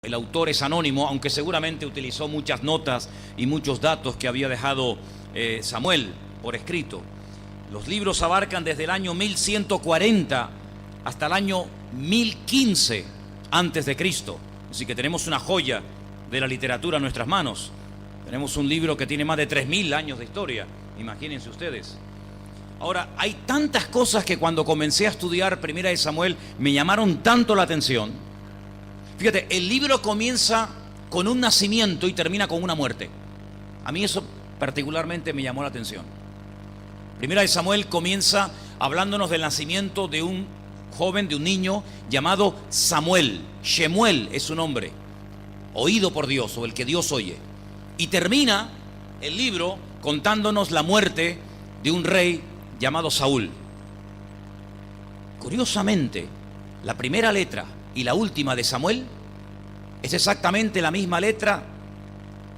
el autor es anónimo, aunque seguramente utilizó muchas notas y muchos datos que había dejado Samuel por escrito. Los libros abarcan desde el año 1140 hasta el año 1015 antes de Cristo. Así que tenemos una joya de la literatura en nuestras manos. Tenemos un libro que tiene más de 3000 años de historia, imagínense ustedes. Ahora, hay tantas cosas que cuando comencé a estudiar Primera de Samuel me llamaron tanto la atención. Fíjate, el libro comienza con un nacimiento y termina con una muerte. A mí eso particularmente me llamó la atención. Primera de Samuel comienza hablándonos del nacimiento de un joven, de un niño llamado Samuel. Shemuel es su nombre, oído por Dios, o el que Dios oye. Y termina el libro contándonos la muerte de un rey llamado Saúl. Curiosamente, la primera letra y la última de Samuel es exactamente la misma letra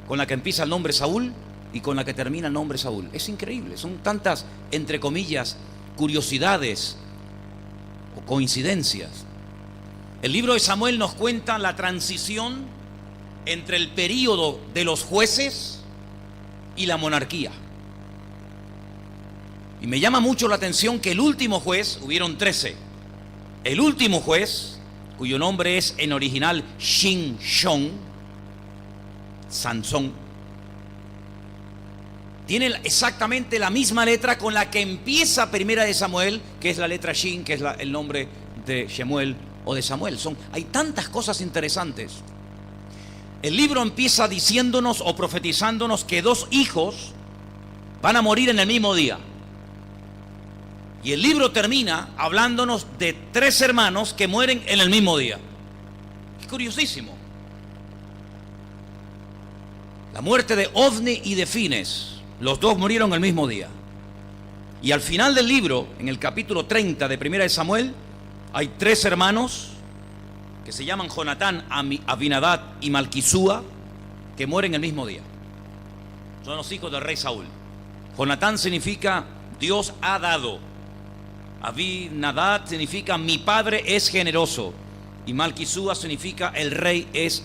con la que empieza el nombre Saúl y con la que termina el nombre Saúl. Es increíble, son tantas, entre comillas, curiosidades o coincidencias. El libro de Samuel nos cuenta la transición entre el período de los jueces y la monarquía. Y me llama mucho la atención que el último juez, hubieron 13, el último juez, cuyo nombre es en original Shin-Shon, Sansón, tiene exactamente la misma letra con la que empieza Primera de Samuel, que es la letra Shin, que es el nombre de Shemuel o de Samuel. Hay tantas cosas interesantes. El libro empieza diciéndonos o profetizándonos que 2 hijos van a morir en el mismo día. Y el libro termina hablándonos de 3 hermanos que mueren en el mismo día. Es curiosísimo. La muerte de Ofni y de Fines, los 2 murieron el mismo día. Y al final del libro, en el capítulo 30 de Primera de Samuel, hay 3 hermanos que se llaman Jonatán, Abinadab y Malquisúa, que mueren el mismo día. Son los hijos del rey Saúl. Jonatán significa Dios ha dado. Abinadab significa mi padre es generoso. Y Malquisúa significa el rey es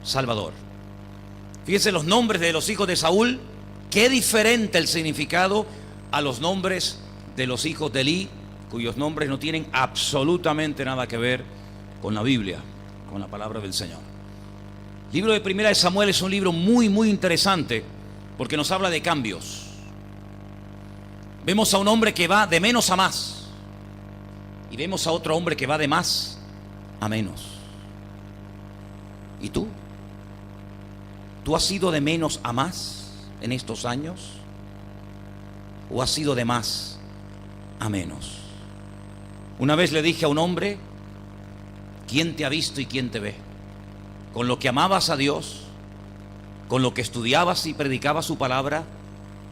salvador. Fíjense los nombres de los hijos de Saúl. Qué diferente el significado a los nombres de los hijos de Elí, cuyos nombres no tienen absolutamente nada que ver con la Biblia, con la palabra del Señor. El libro de Primera de Samuel es un libro muy, muy interesante porque nos habla de cambios. Vemos a un hombre que va de menos a más y vemos a otro hombre que va de más a menos. ¿Y tú? ¿Tú has ido de menos a más en estos años? ¿O has ido de más a menos? Una vez le dije a un hombre: ¿quién te ha visto y quién te ve? Con lo que amabas a Dios, con lo que estudiabas y predicabas su palabra,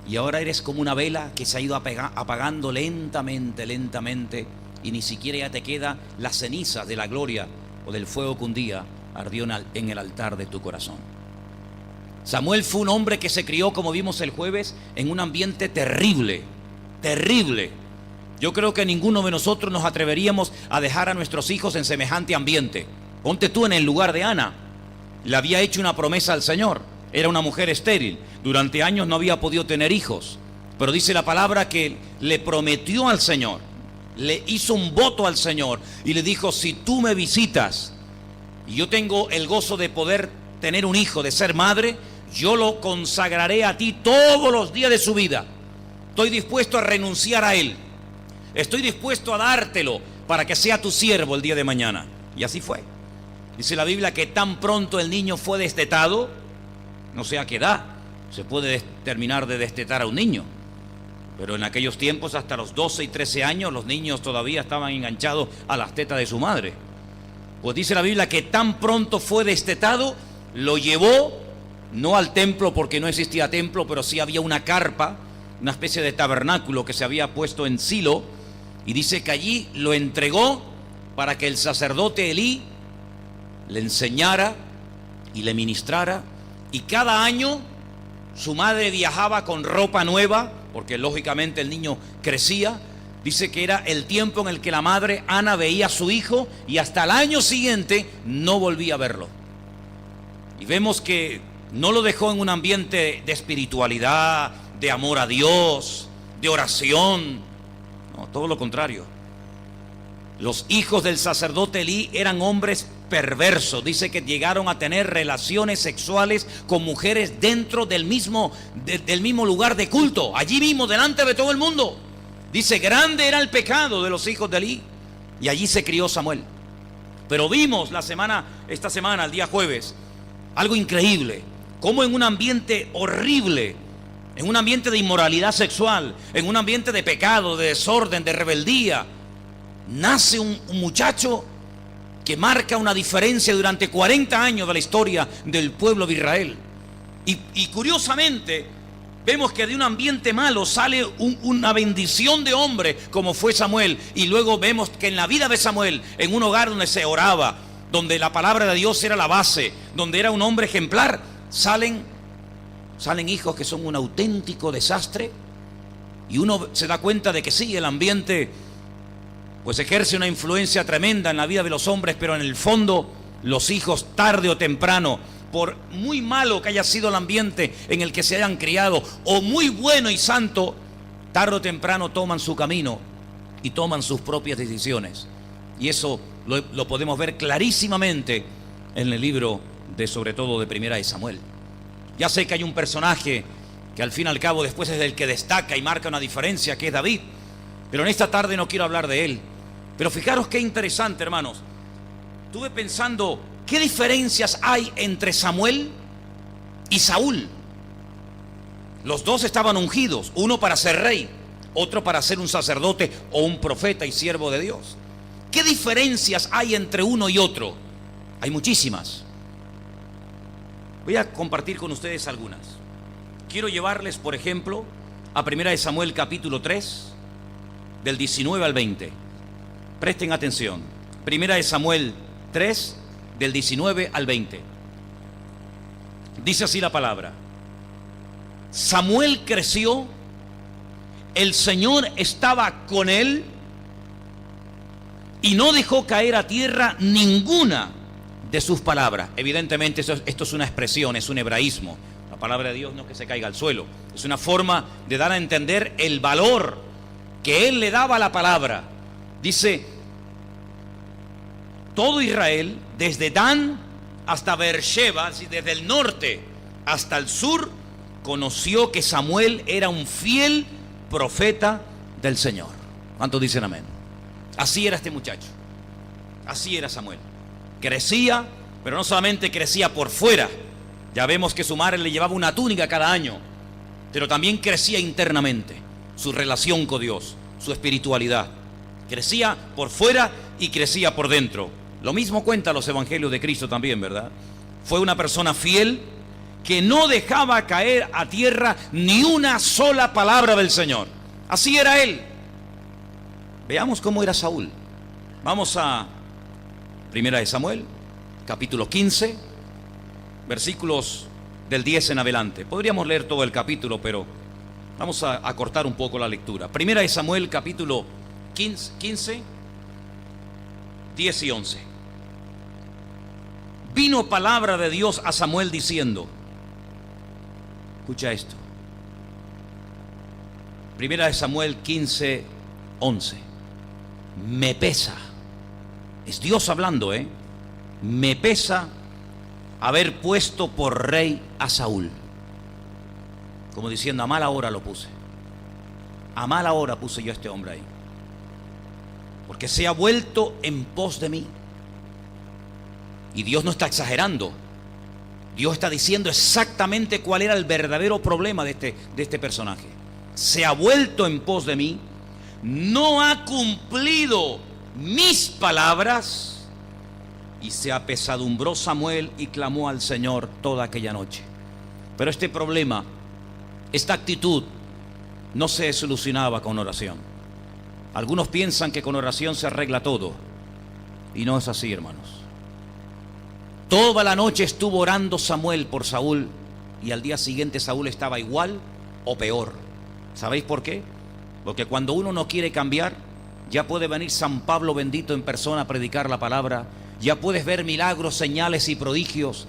y ahora eres como una vela que se ha ido apagando lentamente, lentamente, y ni siquiera ya te queda la ceniza de la gloria o del fuego que un día ardió en el altar de tu corazón. Samuel fue un hombre que se crió, como vimos el jueves, en un ambiente terrible, terrible. Yo creo que ninguno de nosotros nos atreveríamos a dejar a nuestros hijos en semejante ambiente. Ponte tú en el lugar de Ana. Le había hecho una promesa al Señor. Era una mujer estéril. Durante años no había podido tener hijos. Pero dice la palabra que le prometió al Señor. Le hizo un voto al Señor. Y le dijo: si tú me visitas y yo tengo el gozo de poder tener un hijo, de ser madre, yo lo consagraré a ti todos los días de su vida. Estoy dispuesto a renunciar a él. Estoy dispuesto a dártelo para que sea tu siervo el día de mañana. Y así fue. Dice la Biblia que tan pronto el niño fue destetado, no sé a qué edad se puede terminar de destetar a un niño, pero en aquellos tiempos hasta los 12 y 13 años los niños todavía estaban enganchados a las tetas de su madre. Pues dice la Biblia que tan pronto fue destetado, lo llevó, no al templo porque no existía templo, pero sí había una carpa, una especie de tabernáculo que se había puesto en Silo, y dice que allí lo entregó para que el sacerdote Elí le enseñara y le ministrara. Y cada año su madre viajaba con ropa nueva, porque lógicamente el niño crecía. Dice que era el tiempo en el que la madre Ana veía a su hijo y hasta el año siguiente no volvía a verlo. Y vemos que no lo dejó en un ambiente de espiritualidad, de amor a Dios, de oración. No, todo lo contrario. Los hijos del sacerdote Elí eran hombres perversos. Dice que llegaron a tener relaciones sexuales con mujeres dentro del mismo lugar de culto, allí mismo, delante de todo el mundo. Dice, grande era el pecado de los hijos de Elí. Y allí se crió Samuel. Pero vimos esta semana, el día jueves, algo increíble. Cómo en un ambiente horrible, en un ambiente de inmoralidad sexual, en un ambiente de pecado, de desorden, de rebeldía, nace un muchacho que marca una diferencia durante 40 años de la historia del pueblo de Israel. Y curiosamente, vemos que de un ambiente malo sale una bendición de hombre como fue Samuel. Y luego vemos que en la vida de Samuel, en un hogar donde se oraba, donde la palabra de Dios era la base, donde era un hombre ejemplar, salen hijos que son un auténtico desastre. Y uno se da cuenta de que sí, el ambiente pues ejerce una influencia tremenda en la vida de los hombres, pero en el fondo los hijos, tarde o temprano, por muy malo que haya sido el ambiente en el que se hayan criado, o muy bueno y santo, tarde o temprano toman su camino y toman sus propias decisiones. Y eso lo podemos ver clarísimamente en el libro sobre todo de Primera de Samuel. Ya sé que hay un personaje que al fin y al cabo después es el que destaca y marca una diferencia, que es David, pero en esta tarde no quiero hablar de él. Pero fijaros qué interesante, hermanos. Estuve pensando, ¿qué diferencias hay entre Samuel y Saúl? Los dos estaban ungidos, uno para ser rey, otro para ser un sacerdote o un profeta y siervo de Dios. ¿Qué diferencias hay entre uno y otro? Hay muchísimas. Voy a compartir con ustedes algunas. Quiero llevarles, por ejemplo, a 1 Samuel capítulo 3, del 19 al 20. Presten atención. 1 Samuel 3, del 19 al 20. Dice así la palabra: Samuel creció, el Señor estaba con él y no dejó caer a tierra ninguna de sus palabras. Evidentemente esto es una expresión, es un hebraísmo. La palabra de Dios no es que se caiga al suelo, es una forma de dar a entender el valor que él le daba a la palabra. Dice, todo Israel, desde Dan hasta Beersheba, desde el norte hasta el sur, conoció que Samuel era un fiel profeta del Señor. ¿Cuántos dicen amén? Así era este muchacho, así era Samuel. Crecía, pero no solamente crecía por fuera. Ya vemos que su madre le llevaba una túnica cada año, pero también crecía internamente, su relación con Dios, su espiritualidad. Crecía por fuera y crecía por dentro. Lo mismo cuentan los evangelios de Cristo también, ¿verdad? Fue una persona fiel que no dejaba caer a tierra ni una sola palabra del Señor. Así era él. Veamos cómo era Saúl. Vamos a 1 Samuel, capítulo 15, versículos del 10 en adelante. Podríamos leer todo el capítulo, pero vamos a cortar un poco la lectura. 1 Samuel, capítulo 15, 10 y 11. Vino palabra de Dios a Samuel diciendo, escucha esto. 1 Samuel 15, 11. Me pesa. Es Dios hablando, me pesa haber puesto por rey a Saúl. Como diciendo, a mala hora lo puse. A mala hora puse yo a este hombre ahí. Porque se ha vuelto en pos de mí. Y Dios no está exagerando. Dios está diciendo exactamente cuál era el verdadero problema de este personaje. Se ha vuelto en pos de mí. No ha cumplido mis palabras. Y se apesadumbró Samuel y clamó al Señor toda aquella noche. Pero este problema, esta actitud, no se solucionaba con oración. Algunos piensan que con oración se arregla todo. Y no es así, hermanos. Toda la noche estuvo orando Samuel por Saúl. Y al día siguiente Saúl estaba igual o peor. ¿Sabéis por qué? Porque cuando uno no quiere cambiar, ya puede venir San Pablo bendito en persona a predicar la palabra. Ya puedes ver milagros, señales y prodigios.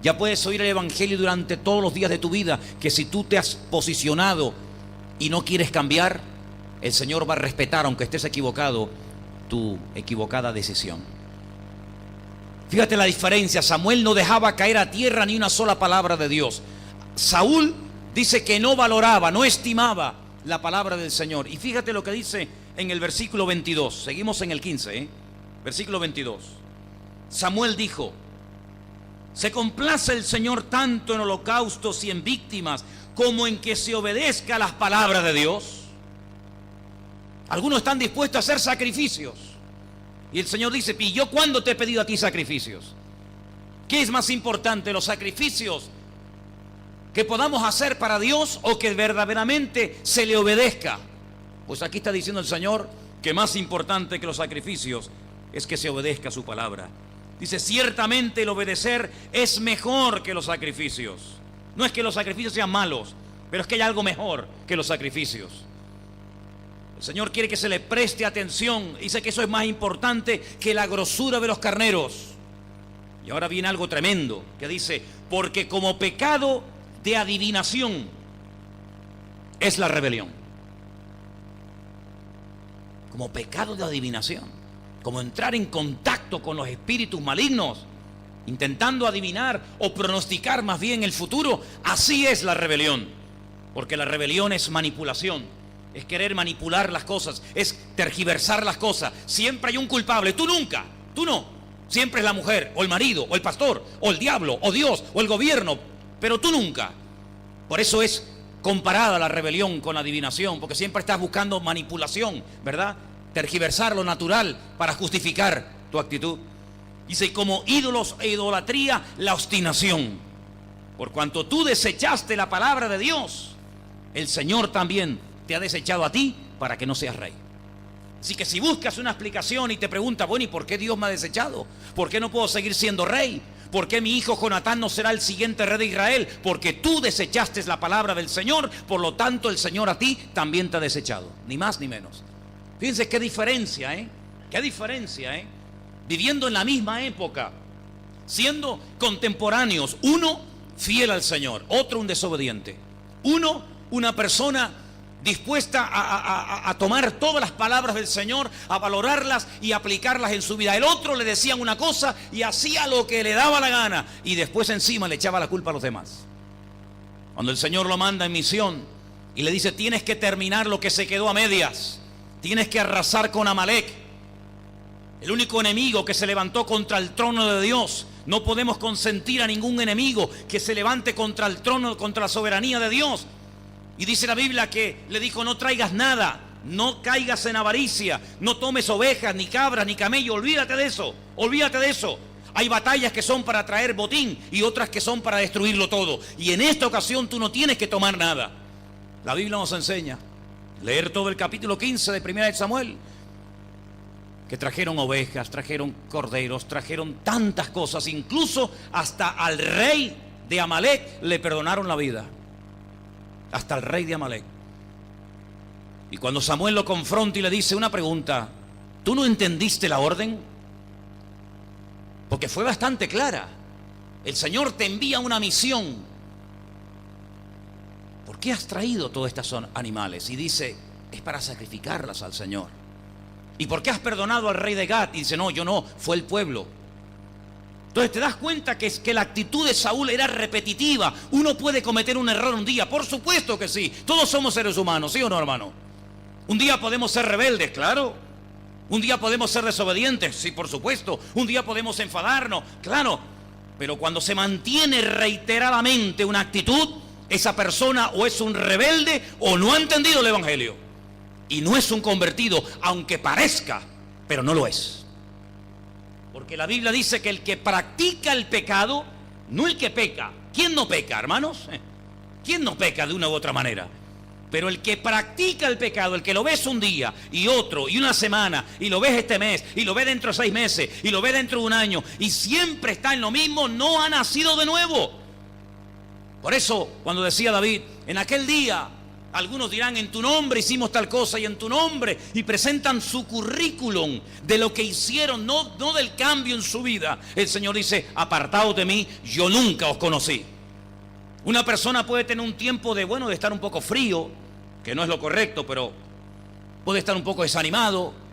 Ya puedes oír el evangelio durante todos los días de tu vida, que si tú te has posicionado y no quieres cambiar, el Señor va a respetar, aunque estés equivocado, tu equivocada decisión. Fíjate la diferencia. Samuel no dejaba caer a tierra ni una sola palabra de Dios. Saúl dice que no valoraba, no estimaba la palabra del Señor. Y fíjate lo que dice en el versículo 22. Seguimos en el 15, versículo 22. Samuel dijo: ¿se complace el Señor tanto en holocaustos y en víctimas como en que se obedezca a las palabras de Dios? Algunos están dispuestos a hacer sacrificios. Y el Señor dice: ¿y yo cuándo te he pedido a ti sacrificios? ¿Qué es más importante, los sacrificios que podamos hacer para Dios o que verdaderamente se le obedezca? Pues aquí está diciendo el Señor que más importante que los sacrificios es que se obedezca a su palabra. Dice: ciertamente el obedecer es mejor que los sacrificios. No es que los sacrificios sean malos, pero es que hay algo mejor que los sacrificios. El Señor quiere que se le preste atención. Dice que eso es más importante que la grosura de los carneros. Y ahora viene algo tremendo, que dice: porque como pecado de adivinación es la rebelión. Como pecado de adivinación, como entrar en contacto con los espíritus malignos, intentando adivinar o pronosticar más bien el futuro. Así es la rebelión, porque la rebelión es manipulación. Es querer manipular las cosas, es tergiversar las cosas. Siempre hay un culpable, tú nunca, tú no. Siempre es la mujer, o el marido, o el pastor, o el diablo, o Dios, o el gobierno, pero tú nunca. Por eso es comparada la rebelión con la adivinación, porque siempre estás buscando manipulación, ¿verdad? Tergiversar lo natural para justificar tu actitud. Dice: como ídolos e idolatría, la obstinación. Por cuanto tú desechaste la palabra de Dios, el Señor también te ha desechado a ti para que no seas rey. Así que si buscas una explicación y te preguntas: bueno, ¿y por qué Dios me ha desechado? ¿Por qué no puedo seguir siendo rey? ¿Por qué mi hijo Jonatán no será el siguiente rey de Israel? Porque tú desechaste la palabra del Señor, por lo tanto el Señor a ti también te ha desechado. Ni más ni menos. Fíjense qué diferencia, qué diferencia, viviendo en la misma época, siendo contemporáneos, uno fiel al Señor, otro un desobediente. Uno, una persona dispuesta a tomar todas las palabras del Señor, a valorarlas y aplicarlas en su vida. El otro le decían una cosa y hacía lo que le daba la gana, y después encima le echaba la culpa a los demás. Cuando el Señor lo manda en misión y le dice: tienes que terminar lo que se quedó a medias, tienes que arrasar con Amalek, el único enemigo que se levantó contra el trono de Dios. No podemos consentir a ningún enemigo que se levante contra el trono, contra la soberanía de Dios. Y dice la Biblia que le dijo: no traigas nada, no caigas en avaricia, no tomes ovejas, ni cabras, ni camello. Olvídate de eso, olvídate de eso. Hay batallas que son para traer botín y otras que son para destruirlo todo. Y en esta ocasión tú no tienes que tomar nada. La Biblia nos enseña, leer todo el capítulo 15 de 1 de Samuel, que trajeron ovejas, trajeron corderos, trajeron tantas cosas. Incluso hasta al rey de Amalek le perdonaron la vida. Hasta el rey de Amalek. Y cuando Samuel lo confronta y le dice una pregunta: ¿tú no entendiste la orden? Porque fue bastante clara. El Señor te envía una misión. ¿Por qué has traído todos estos animales? Y dice: es para sacrificarlas al Señor. ¿Y por qué has perdonado al rey de Gat? Y dice: no, yo no, fue el pueblo. Entonces te das cuenta que la actitud de Saúl era repetitiva. Uno puede cometer un error un día, por supuesto que sí. Todos somos seres humanos, ¿sí o no, hermano? Un día podemos ser rebeldes, claro. Un día podemos ser desobedientes, sí, por supuesto. Un día podemos enfadarnos, claro. Pero cuando se mantiene reiteradamente una actitud, esa persona o es un rebelde o no ha entendido el evangelio. Y no es un convertido, aunque parezca, pero no lo es. Porque la Biblia dice que el que practica el pecado, no el que peca. ¿Quién no peca, hermanos? ¿Quién no peca de una u otra manera? Pero el que practica el pecado, el que lo ves un día y otro y una semana, y lo ves este mes, y lo ves dentro de 6 meses, y lo ves dentro de un año, y siempre está en lo mismo, no ha nacido de nuevo. Por eso, cuando decía David: en aquel día Algunos dirán, en tu nombre hicimos tal cosa y en tu nombre, y presentan su currículum de lo que hicieron, no del cambio en su vida. El Señor dice, apartaos de mí, yo nunca os conocí. Una persona puede tener un tiempo de estar un poco frío, que no es lo correcto, pero puede estar un poco desanimado,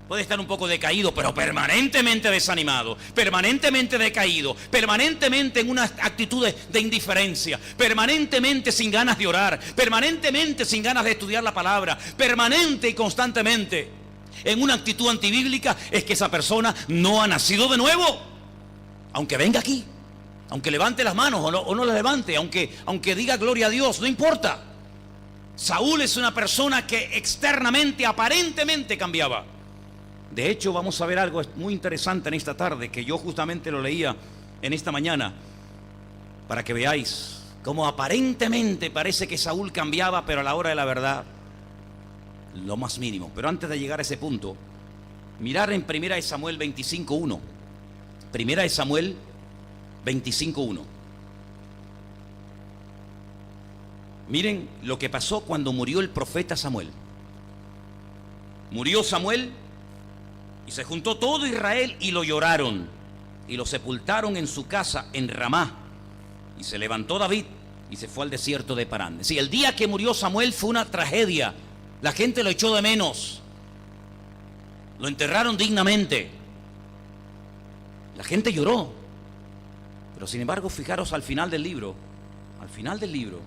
puede estar un poco decaído, pero permanentemente desanimado, permanentemente decaído, permanentemente en una actitud de indiferencia, permanentemente sin ganas de orar, permanentemente sin ganas de estudiar la palabra, permanente y constantemente en una actitud antibíblica. Es que esa persona no ha nacido de nuevo. Aunque venga aquí, aunque levante las manos o no las levante, aunque diga gloria a Dios, no importa. Saúl es una persona que externamente, aparentemente cambiaba. De hecho, vamos a ver algo muy interesante en esta tarde, que yo justamente lo leía en esta mañana, para que veáis cómo aparentemente parece que Saúl cambiaba, pero a la hora de la verdad, lo más mínimo. Pero antes de llegar a ese punto, mirar en 1 Samuel 25:1. 1 Samuel 25:1. Miren lo que pasó cuando murió el profeta Samuel. Murió Samuel y se juntó todo Israel y lo lloraron y lo sepultaron en su casa en Ramá. Y se levantó David y se fue al desierto de Parán. Sí, el día que murió Samuel fue una tragedia. La gente lo echó de menos. Lo enterraron dignamente. La gente lloró. Pero sin embargo, fijaros al final del libro. Al final del libro,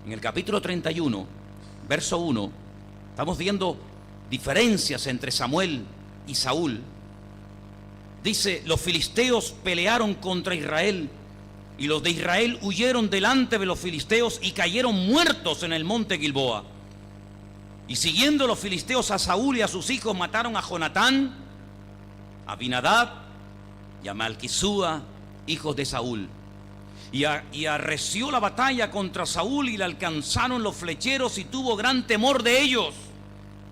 en el capítulo 31, verso 1, estamos viendo diferencias entre Samuel y Saúl. Dice, los filisteos pelearon contra Israel y los de Israel huyeron delante de los filisteos y cayeron muertos en el monte Gilboa. Y siguiendo los filisteos a Saúl y a sus hijos, mataron a Jonatán, a Abinadab y a Malquisúa, hijos de Saúl. Y arreció la batalla contra Saúl y le alcanzaron los flecheros y tuvo gran temor de ellos.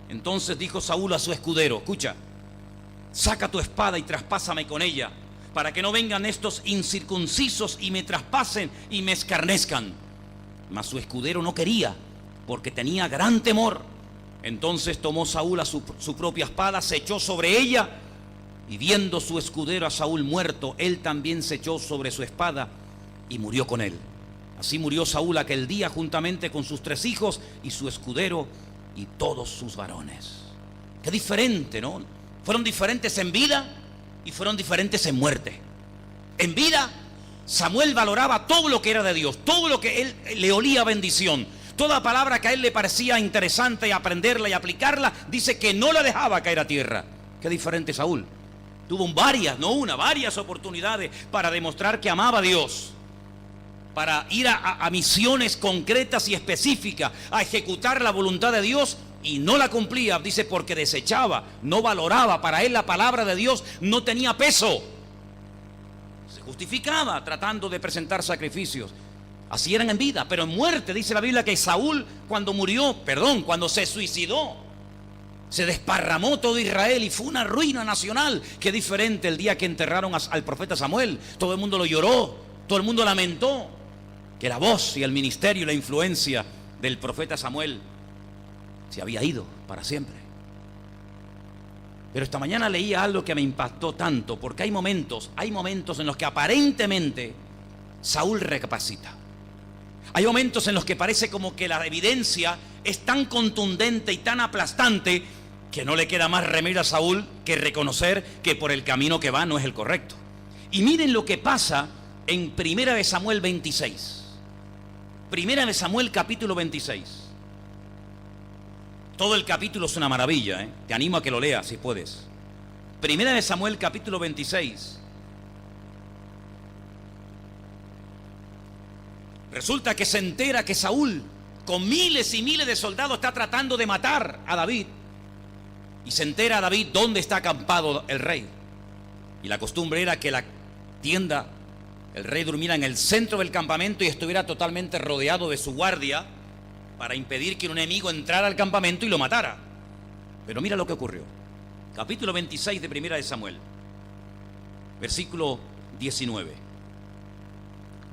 Entonces dijo Saúl a su escudero, escucha, saca tu espada y traspásame con ella, para que no vengan estos incircuncisos y me traspasen y me escarnezcan. Mas su escudero no quería, porque tenía gran temor. Entonces tomó Saúl a su propia espada, se echó sobre ella, y viendo su escudero a Saúl muerto, él también se echó sobre su espada y murió con él. Así murió Saúl aquel día juntamente con sus 3 hijos y su escudero y todos sus varones. Qué diferente, ¿no? Fueron diferentes en vida y fueron diferentes en muerte. En vida, Samuel valoraba todo lo que era de Dios, todo lo que él le olía bendición, toda palabra que a él le parecía interesante y aprenderla y aplicarla, dice que no la dejaba caer a tierra. Qué diferente Saúl. Tuvo varias oportunidades para demostrar que amaba a Dios, para ir a misiones concretas y específicas, a ejecutar la voluntad de Dios, y no la cumplía, dice, porque desechaba, no valoraba. Para él la palabra de Dios no tenía peso. Se justificaba tratando de presentar sacrificios. Así eran en vida, pero en muerte dice la Biblia que Saúl cuando se suicidó, se desparramó todo Israel y fue una ruina nacional. Qué diferente el día que enterraron al profeta Samuel. Todo el mundo lo lloró, todo el mundo lamentó que la voz y el ministerio y la influencia del profeta Samuel se había ido para siempre. Pero esta mañana leía algo que me impactó tanto, porque hay momentos en los que aparentemente Saúl recapacita. Hay momentos en los que parece como que la evidencia es tan contundente y tan aplastante que no le queda más remedio a Saúl que reconocer que por el camino que va no es el correcto. Y miren lo que pasa en 1 Samuel 26. 1 Samuel capítulo 26. Todo el capítulo es una maravilla, ¿eh? Te animo a que lo leas si puedes. 1 Samuel capítulo 26. Resulta que se entera que Saúl, con miles y miles de soldados, está tratando de matar a David. Y se entera David dónde está acampado el rey. Y la costumbre era que la tienda, el rey durmiera en el centro del campamento y estuviera totalmente rodeado de su guardia para impedir que un enemigo entrara al campamento y lo matara. Pero mira lo que ocurrió. Capítulo 26 de 1 Samuel, versículo 19.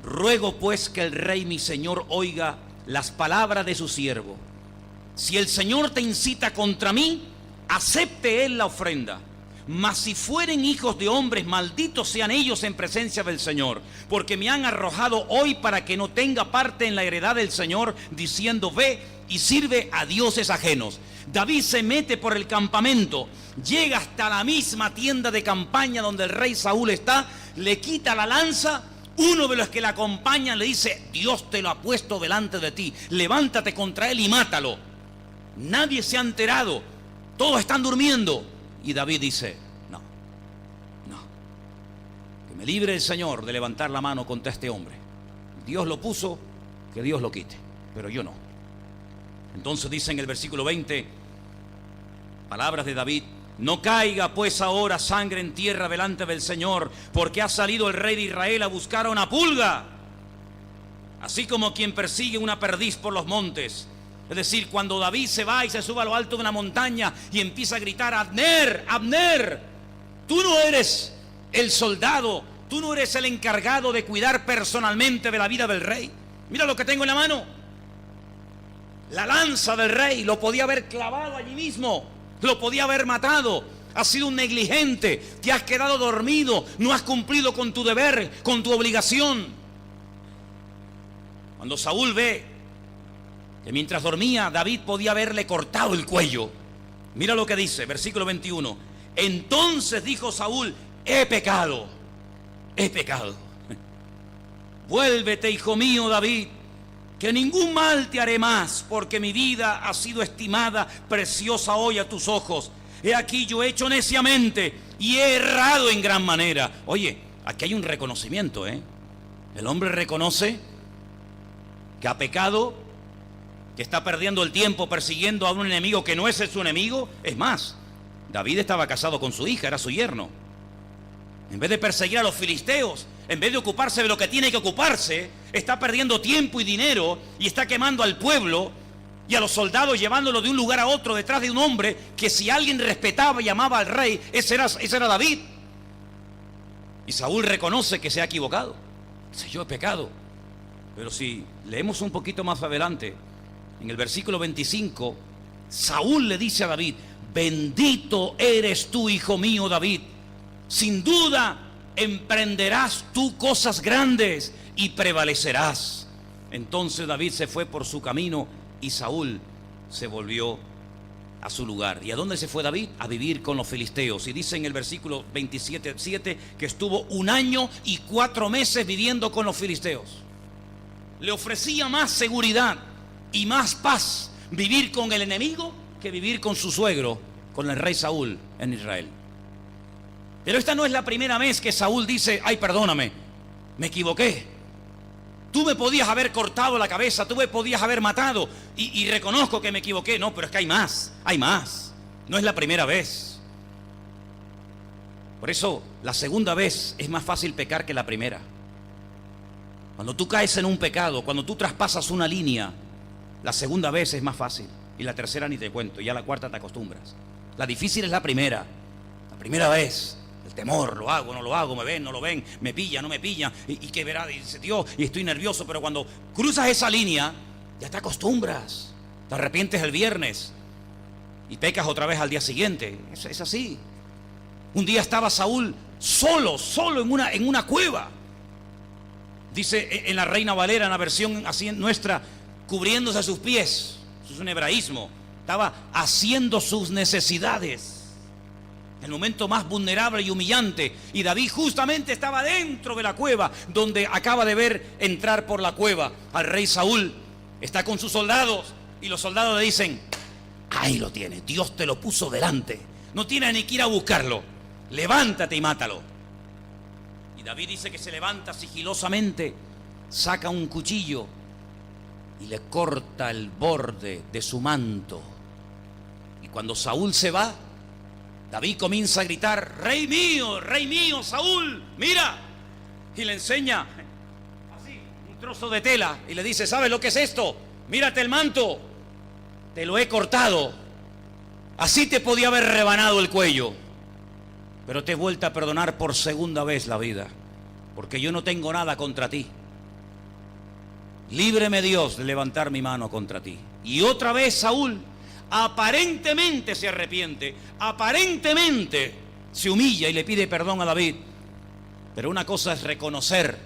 Ruego pues que el rey mi señor oiga las palabras de su siervo. Si el Señor te incita contra mí, acepte él la ofrenda. Mas si fueren hijos de hombres, malditos sean ellos en presencia del Señor, porque me han arrojado hoy para que no tenga parte en la heredad del Señor, diciendo: ve y sirve a dioses ajenos. David se mete por el campamento, llega hasta la misma tienda de campaña donde el rey Saúl está, le quita la lanza. Uno de los que le acompañan le dice: Dios te lo ha puesto delante de ti, levántate contra él y mátalo. Nadie se ha enterado, todos están durmiendo. Y David dice: no, que me libre el Señor de levantar la mano contra este hombre. Dios lo puso, que Dios lo quite, pero yo no. Entonces dice en el versículo 20, palabras de David: no caiga pues ahora sangre en tierra delante del Señor, porque ha salido el rey de Israel a buscar a una pulga, así como quien persigue una perdiz por los montes. Es decir, cuando David se va y se sube a lo alto de una montaña y empieza a gritar: Abner, Abner, tú no eres el soldado, tú no eres el encargado de cuidar personalmente de la vida del rey. Mira lo que tengo en la mano, la lanza del rey. Lo podía haber clavado allí mismo, lo podía haber matado. Has sido un negligente, te has quedado dormido, no has cumplido con tu deber, con tu obligación. Cuando Saúl ve que mientras dormía David podía haberle cortado el cuello, mira lo que dice, versículo 21. Entonces dijo Saúl: he pecado. Vuélvete, hijo mío David, que ningún mal te haré más, porque mi vida ha sido estimada preciosa hoy a tus ojos. He aquí, yo he hecho neciamente y he errado en gran manera. Oye, aquí hay un reconocimiento, ¿eh? El hombre reconoce que ha pecado, que está perdiendo el tiempo persiguiendo a un enemigo que no es su enemigo. Es más, David estaba casado con su hija, era su yerno. En vez de perseguir a los filisteos, en vez de ocuparse de lo que tiene que ocuparse, está perdiendo tiempo y dinero y está quemando al pueblo y a los soldados, llevándolo de un lugar a otro detrás de un hombre que, si alguien respetaba y amaba al rey, ese era David. Y Saúl reconoce que se ha equivocado. Dice: yo he pecado. Pero si leemos un poquito más adelante, en el versículo 25, Saúl le dice a David: bendito eres tú, hijo mío David, sin duda emprenderás tú cosas grandes y prevalecerás. Entonces David se fue por su camino y Saúl se volvió a su lugar. ¿Y a dónde se fue David? A vivir con los filisteos. Y dice en el versículo 27:7 que estuvo 1 año y 4 meses viviendo con los filisteos. Le ofrecía más seguridad y más paz vivir con el enemigo que vivir con su suegro, con el rey Saúl en Israel. Pero esta no es la primera vez que Saúl dice: ay, perdóname, me equivoqué. Tú me podías haber cortado la cabeza, tú me podías haber matado, y reconozco que me equivoqué. No, pero es que hay más. No es la primera vez. Por eso la segunda vez es más fácil pecar que la primera. Cuando tú caes en un pecado, cuando tú traspasas una línea, la segunda vez es más fácil, y la tercera ni te cuento, y a la cuarta te acostumbras. La difícil es la primera vez, el temor: lo hago, no lo hago, me ven, no lo ven, me pilla, no me pilla, y qué verá, dice Dios, y estoy nervioso. Pero cuando cruzas esa línea, ya te acostumbras, te arrepientes el viernes y pecas otra vez al día siguiente. Es así. Un día estaba Saúl solo en una cueva. Dice en la Reina Valera, en la versión así nuestra, cubriéndose sus pies. Eso es un hebraísmo. Estaba haciendo sus necesidades, el momento más vulnerable y humillante. Y David justamente estaba dentro de la cueva, donde acaba de ver entrar por la cueva al rey Saúl. Está con sus soldados y los soldados le dicen: ahí lo tiene, Dios te lo puso delante, no tienes ni que ir a buscarlo, levántate y mátalo. Y David dice que se levanta sigilosamente, saca un cuchillo y le corta el borde de su manto. Y cuando Saúl se va, David comienza a gritar: rey mío, Saúl, mira. Y le enseña así un trozo de tela y le dice: ¿sabes lo que es esto? Mírate el manto, te lo he cortado. Así te podía haber rebanado el cuello, pero te he vuelto a perdonar por segunda vez la vida, porque yo no tengo nada contra ti. líbreme Dios de levantar mi mano contra ti. Y otra vez Saúl aparentemente se arrepiente, aparentemente se humilla y le pide perdón a David. Pero una cosa es reconocer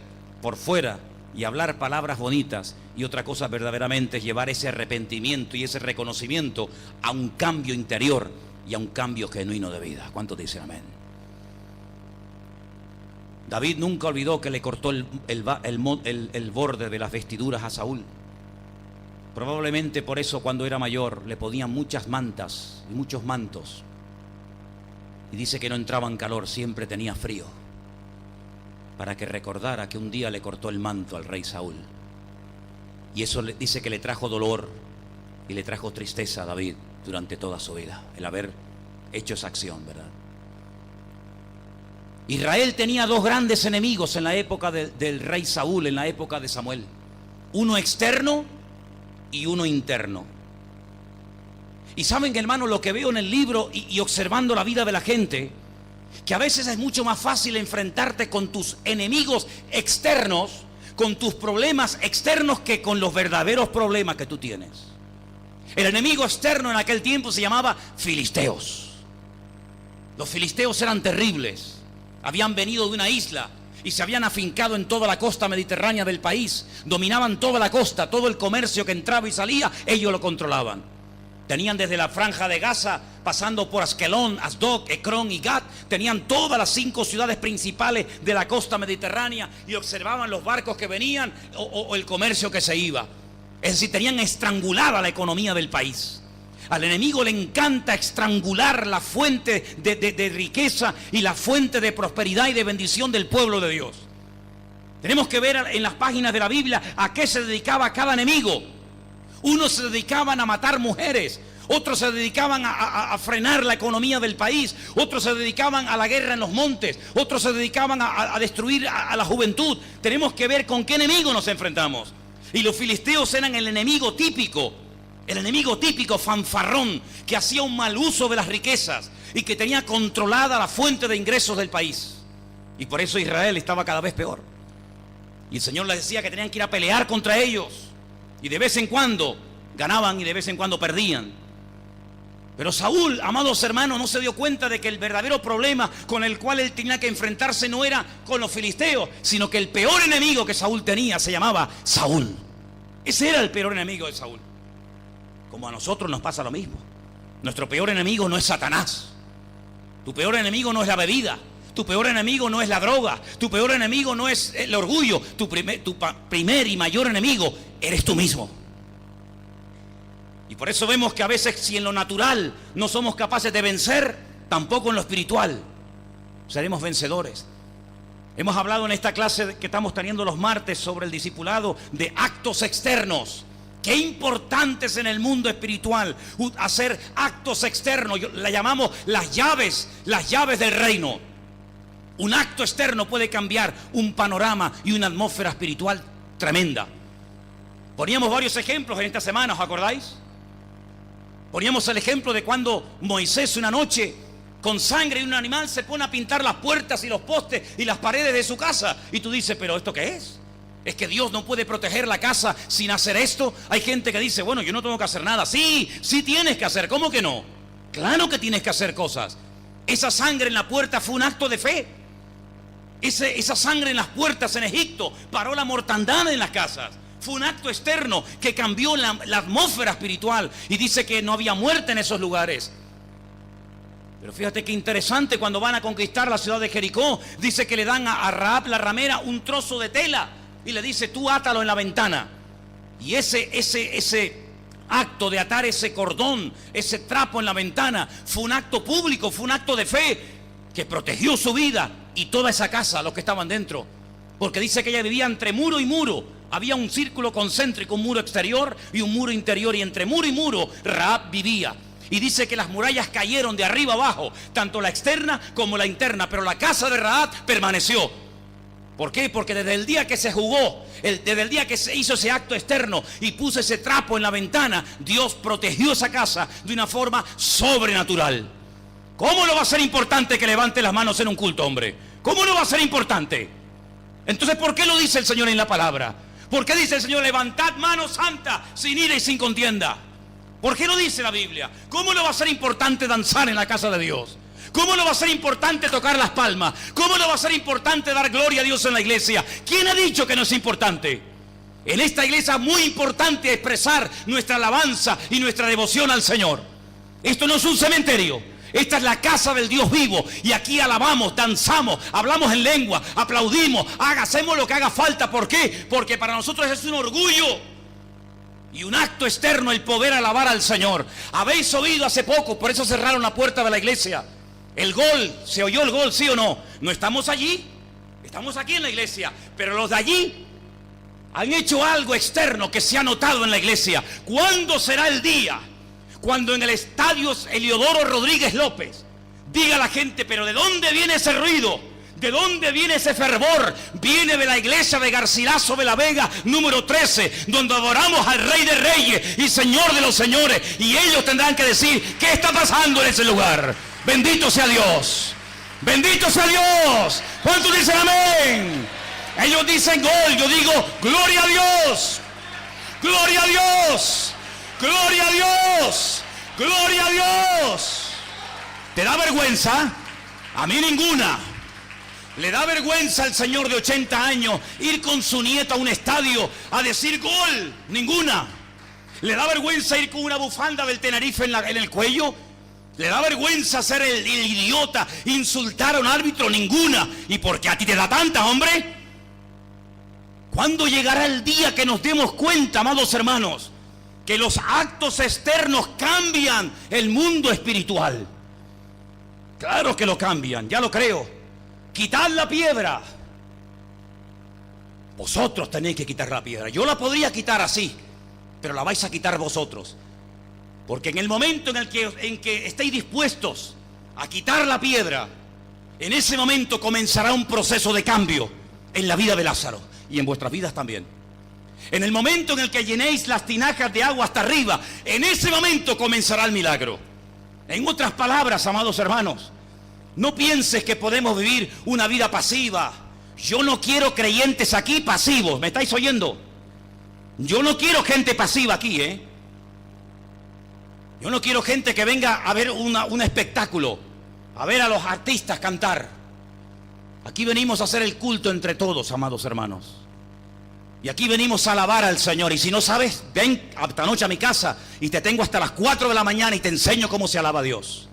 por fuera y hablar palabras bonitas, y otra cosa verdaderamente es llevar ese arrepentimiento y ese reconocimiento a un cambio interior y a un cambio genuino de vida. ¿Cuántos dicen amén? David nunca olvidó que le cortó el borde de las vestiduras a Saúl. Probablemente por eso cuando era mayor le ponían muchas mantas y muchos mantos. Y dice que no entraba en calor, siempre tenía frío. Para que recordara que un día le cortó el manto al rey Saúl. Y eso dice que le trajo dolor y le trajo tristeza a David durante toda su vida, el haber hecho esa acción, ¿verdad? Israel tenía dos grandes enemigos en la época del rey Saúl, en la época de Samuel. Uno externo y uno interno. Y saben, hermano, lo que veo en el libro y observando la vida de la gente, que a veces es mucho más fácil enfrentarte con tus enemigos externos, con tus problemas externos, que con los verdaderos problemas que tú tienes. El enemigo externo en aquel tiempo se llamaba filisteos. Los filisteos eran terribles. Habían venido de una isla y se habían afincado en toda la costa mediterránea del país. Dominaban toda la costa, todo el comercio que entraba y salía, ellos lo controlaban. Tenían desde la franja de Gaza, pasando por Askelón, Asdod, Ecrón y Gat, tenían todas las 5 ciudades principales de la costa mediterránea y observaban los barcos que venían o el comercio que se iba. Es decir, tenían estrangulada la economía del país. Al enemigo le encanta estrangular la fuente de riqueza y la fuente de prosperidad y de bendición del pueblo de Dios. Tenemos que ver en las páginas de la Biblia a qué se dedicaba cada enemigo. Unos se dedicaban a matar mujeres, otros se dedicaban a frenar la economía del país, otros se dedicaban a la guerra en los montes, otros se dedicaban a destruir a la juventud. Tenemos que ver con qué enemigo nos enfrentamos. Y los filisteos eran el enemigo típico fanfarrón, que hacía un mal uso de las riquezas y que tenía controlada la fuente de ingresos del país. Y por eso Israel estaba cada vez peor. Y el Señor les decía que tenían que ir a pelear contra ellos. Y de vez en cuando ganaban y de vez en cuando perdían. Pero Saúl, amados hermanos, no se dio cuenta de que el verdadero problema con el cual él tenía que enfrentarse no era con los filisteos, sino que el peor enemigo que Saúl tenía se llamaba Saúl. Ese era el peor enemigo de Saúl. Como a nosotros nos pasa lo mismo. Nuestro peor enemigo no es Satanás. Tu peor enemigo no es la bebida. Tu peor enemigo no es la droga. Tu peor enemigo no es el orgullo. Tu primer y mayor enemigo eres tú mismo. Y por eso vemos que a veces, si en lo natural no somos capaces de vencer, tampoco en lo espiritual seremos vencedores. Hemos hablado en esta clase que estamos teniendo los martes sobre el discipulado de actos externos. Qué importante es en el mundo espiritual hacer actos externos. La llamamos las llaves del reino. Un acto externo puede cambiar un panorama y una atmósfera espiritual tremenda. Poníamos varios ejemplos en esta semana, ¿os acordáis? Poníamos el ejemplo de cuando Moisés una noche, con sangre y un animal, se pone a pintar las puertas y los postes y las paredes de su casa. Y tú dices, ¿pero esto qué es? ¿Es que Dios no puede proteger la casa sin hacer esto? Hay gente que dice, bueno, yo no tengo que hacer nada. Sí tienes que hacer. ¿Cómo que no? Claro que tienes que hacer cosas. Esa sangre en la puerta fue un acto de fe. Esa sangre en las puertas en Egipto paró la mortandad en las casas. Fue un acto externo que cambió la atmósfera espiritual. Y dice que no había muerte en esos lugares. Pero fíjate qué interesante, cuando van a conquistar la ciudad de Jericó, dice que le dan a Rahab la ramera un trozo de tela y le dice, tú átalo en la ventana. Y ese acto de atar ese cordón, ese trapo en la ventana, fue un acto público, fue un acto de fe que protegió su vida y toda esa casa, los que estaban dentro. Porque dice que ella vivía entre muro y muro. Había un círculo concéntrico, un muro exterior y un muro interior, y entre muro y muro Rahab vivía. Y dice que las murallas cayeron de arriba abajo, tanto la externa como la interna, pero la casa de Rahab permaneció. ¿Por qué? Porque desde el día que se jugó, desde el día que se hizo ese acto externo y puso ese trapo en la ventana, Dios protegió esa casa de una forma sobrenatural. ¿Cómo no va a ser importante que levante las manos en un culto, hombre? ¿Cómo no va a ser importante? Entonces, ¿por qué lo dice el Señor en la palabra? ¿Por qué dice el Señor, levantad mano santa, sin ira y sin contienda? ¿Por qué lo dice la Biblia? ¿Cómo no va a ser importante danzar en la casa de Dios? ¿Cómo no va a ser importante tocar las palmas? ¿Cómo no va a ser importante dar gloria a Dios en la iglesia? ¿Quién ha dicho que no es importante? En esta iglesia es muy importante expresar nuestra alabanza y nuestra devoción al Señor. Esto no es un cementerio. Esta es la casa del Dios vivo. Y aquí alabamos, danzamos, hablamos en lengua, aplaudimos, hacemos lo que haga falta. ¿Por qué? Porque para nosotros es un orgullo y un acto externo el poder alabar al Señor. Habéis oído hace poco, por eso cerraron la puerta de la iglesia. El gol, ¿se oyó el gol, sí o no? No estamos allí, estamos aquí en la iglesia. Pero los de allí han hecho algo externo que se ha notado en la iglesia. ¿Cuándo será el día cuando en el estadio Eliodoro Rodríguez López diga la gente, pero ¿de dónde viene ese ruido? ¿De dónde viene ese fervor? Viene de la iglesia de Garcilaso de la Vega, número 13, donde adoramos al Rey de Reyes y Señor de los Señores. Y ellos tendrán que decir, ¿qué está pasando en ese lugar? Bendito sea Dios. Bendito sea Dios. ¿Cuántos dicen amén? Ellos dicen gol, yo digo, gloria a Dios. Gloria a Dios. Gloria a Dios. Gloria a Dios. ¿Te da vergüenza? A mí ninguna. ¿Le da vergüenza al señor de 80 años ir con su nieto a un estadio a decir gol? Ninguna. ¿Le da vergüenza ir con una bufanda del Tenerife en el cuello? ¿Le da vergüenza ser el idiota, insultar a un árbitro? Ninguna. ¿Y por qué a ti te da tanta, hombre? ¿Cuándo llegará el día que nos demos cuenta, amados hermanos, que los actos externos cambian el mundo espiritual? Claro que lo cambian, ya lo creo. Quitad la piedra. Vosotros tenéis que quitar la piedra. Yo la podría quitar así, pero la vais a quitar vosotros. Porque en el momento en que estéis dispuestos a quitar la piedra, en ese momento comenzará un proceso de cambio en la vida de Lázaro y en vuestras vidas también. En el momento en el que llenéis las tinajas de agua hasta arriba, en ese momento comenzará el milagro. En otras palabras, amados hermanos, no pienses que podemos vivir una vida pasiva. Yo no quiero creyentes aquí pasivos, ¿me estáis oyendo? Yo no quiero gente pasiva aquí, ¿eh? Yo no quiero gente que venga a ver un espectáculo, a ver a los artistas cantar. Aquí venimos a hacer el culto entre todos, amados hermanos. Y aquí venimos a alabar al Señor. Y si no sabes, ven esta noche a mi casa y te tengo hasta las 4 de la mañana y te enseño cómo se alaba a Dios.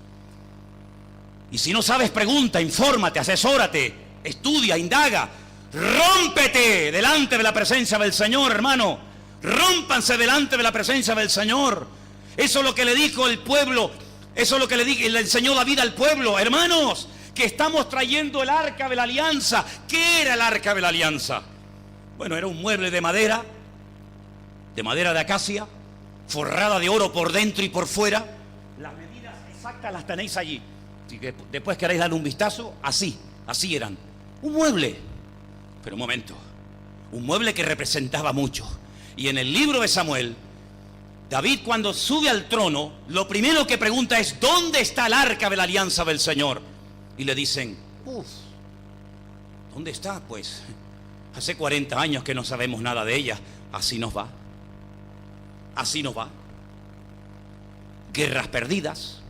Y si no sabes, pregunta, infórmate, asesórate, estudia, indaga. Rómpete delante de la presencia del Señor, hermano. Rómpanse delante de la presencia del Señor. Eso es lo que le dijo el pueblo. Eso es lo que le enseñó David al pueblo. Hermanos, que estamos trayendo el arca de la alianza. ¿Qué era el arca de la alianza? Bueno, era un mueble de madera de acacia, forrada de oro por dentro y por fuera. Las medidas exactas las tenéis allí. Si después queréis darle un vistazo, así eran. Un mueble. Pero un momento. Un mueble que representaba mucho. Y en el libro de Samuel, David, cuando sube al trono, lo primero que pregunta es, ¿dónde está el arca de la alianza del Señor? Y le dicen, ¿dónde está? Pues hace 40 años que no sabemos nada de ella. Así nos va. Así nos va. Guerras perdidas.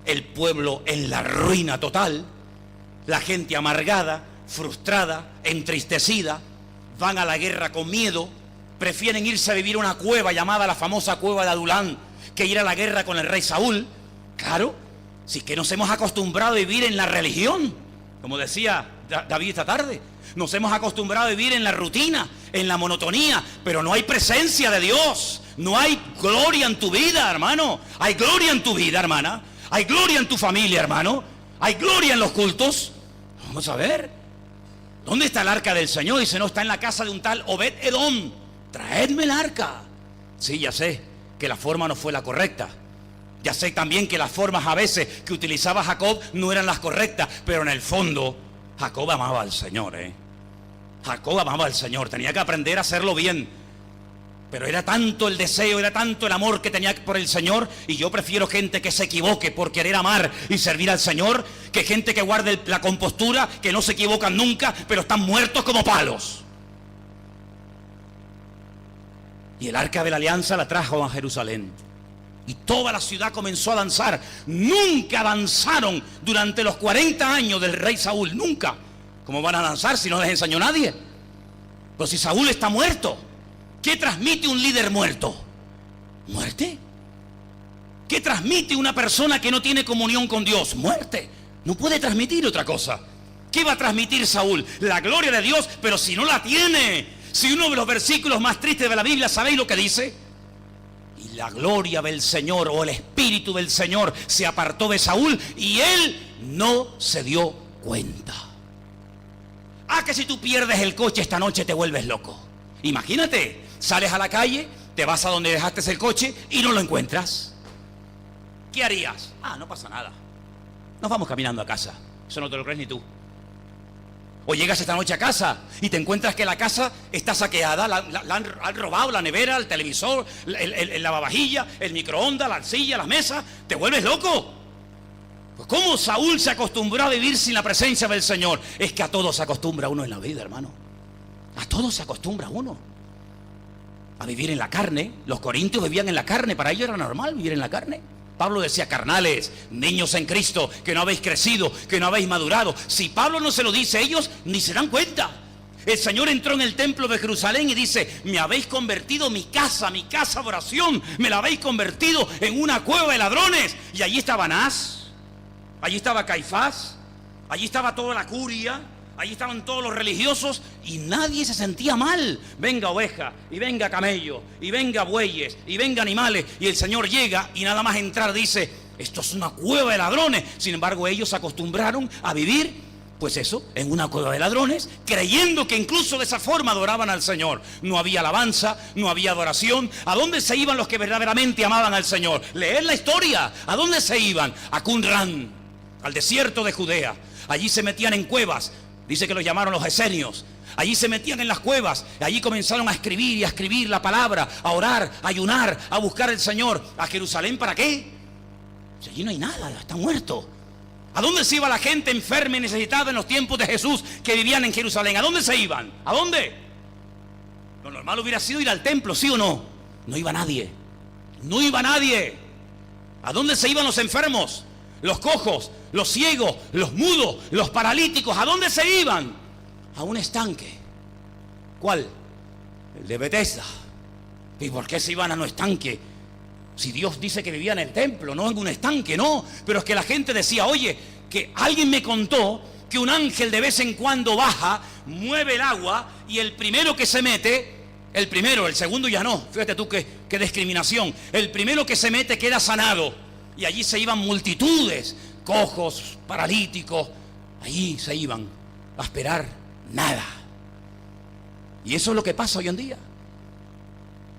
El pueblo en la ruina total. La gente amargada, frustrada, entristecida. Van a la guerra con miedo. Prefieren irse a vivir a una cueva llamada la famosa cueva de Adulán que ir a la guerra con el rey Saúl. Claro, si es que nos hemos acostumbrado a vivir en la religión, como decía David esta tarde. Nos hemos acostumbrado a vivir en la rutina, en la monotonía, pero no hay presencia de Dios. No hay gloria en tu vida, hermano. Hay gloria en tu vida, hermana. Hay gloria en tu familia, hermano. Hay gloria en los cultos. Vamos a ver. ¿Dónde está el arca del Señor? Dice, no, está en la casa de un tal Obed Edom. Traedme el arca. Sí, ya sé que la forma no fue la correcta. Ya sé también que las formas a veces que utilizaba Jacob no eran las correctas. Pero en el fondo, Jacob amaba al Señor, Jacob amaba al Señor. Tenía que aprender a hacerlo bien. Pero era tanto el deseo, era tanto el amor que tenía por el Señor. Y yo prefiero gente que se equivoque por querer amar y servir al Señor, que gente que guarde la compostura, que no se equivocan nunca, pero están muertos como palos. Y el arca de la alianza la trajo a Jerusalén. Y toda la ciudad comenzó a danzar. Nunca danzaron durante los 40 años del rey Saúl. Nunca. ¿Cómo van a danzar si no les enseñó nadie? Pero si Saúl está muerto, ¿qué transmite un líder muerto? ¿Muerte? ¿Qué transmite una persona que no tiene comunión con Dios? Muerte. No puede transmitir otra cosa. ¿Qué va a transmitir Saúl? La gloria de Dios, pero si no la tiene. Si uno de los versículos más tristes de la Biblia, ¿sabéis lo que dice? Y la gloria del Señor, o el Espíritu del Señor, se apartó de Saúl y él no se dio cuenta. Ah, que si tú pierdes el coche esta noche te vuelves loco. Imagínate, sales a la calle, te vas a donde dejaste el coche y no lo encuentras. ¿Qué harías? Ah, no pasa nada. Nos vamos caminando a casa. Eso no te lo crees ni tú. O llegas esta noche a casa y te encuentras que la casa está saqueada, han robado la nevera, el televisor, el lavavajilla, el microondas, la silla, las mesas. Te vuelves loco. Pues ¿cómo Saúl se acostumbró a vivir sin la presencia del Señor? Es que a todo se acostumbra uno en la vida, hermano. A todo se acostumbra uno. A vivir en la carne. Los corintios vivían en la carne, para ellos era normal vivir en la carne. Pablo decía, carnales, niños en Cristo, que no habéis crecido, que no habéis madurado. Si Pablo no se lo dice, ellos ni se dan cuenta. El Señor entró en el templo de Jerusalén y dice, me habéis convertido mi casa de oración, me la habéis convertido en una cueva de ladrones. Y allí estaba Anás, allí estaba Caifás, allí estaba toda la curia, allí estaban todos los religiosos y nadie se sentía mal. Venga oveja, y venga camello, y venga bueyes, y venga animales. Y el Señor llega y nada más entrar dice, esto es una cueva de ladrones. Sin embargo, ellos se acostumbraron a vivir, pues eso, en una cueva de ladrones, creyendo que incluso de esa forma adoraban al Señor. No había alabanza, no había adoración. ¿A dónde se iban los que verdaderamente amaban al Señor? Leed la historia. ¿A dónde se iban? A Qumran, al desierto de Judea. Allí se metían en cuevas. Dice que los llamaron los esenios. Allí se metían en las cuevas. Allí comenzaron a escribir y a escribir la palabra, a orar, a ayunar, a buscar al Señor. ¿A Jerusalén para qué? Si allí no hay nada, está muerto. ¿A dónde se iba la gente enferma y necesitada en los tiempos de Jesús que vivían en Jerusalén? ¿A dónde se iban? ¿A dónde? Lo normal hubiera sido ir al templo, ¿sí o no? No iba nadie. No iba nadie. ¿A dónde se iban los enfermos? Los cojos, los ciegos, los mudos, los paralíticos. ¿A dónde se iban? A un estanque. ¿Cuál? El de Betesda. ¿Y por qué se iban a un estanque? Si Dios dice que vivía en el templo, no en un estanque, no. Pero es que la gente decía, oye, que alguien me contó que un ángel de vez en cuando baja, mueve el agua y el primero que se mete, el primero, el segundo ya no. Fíjate tú qué discriminación. El primero que se mete queda sanado. Y allí se iban multitudes, cojos, paralíticos. Allí se iban a esperar nada. Y eso es lo que pasa hoy en día.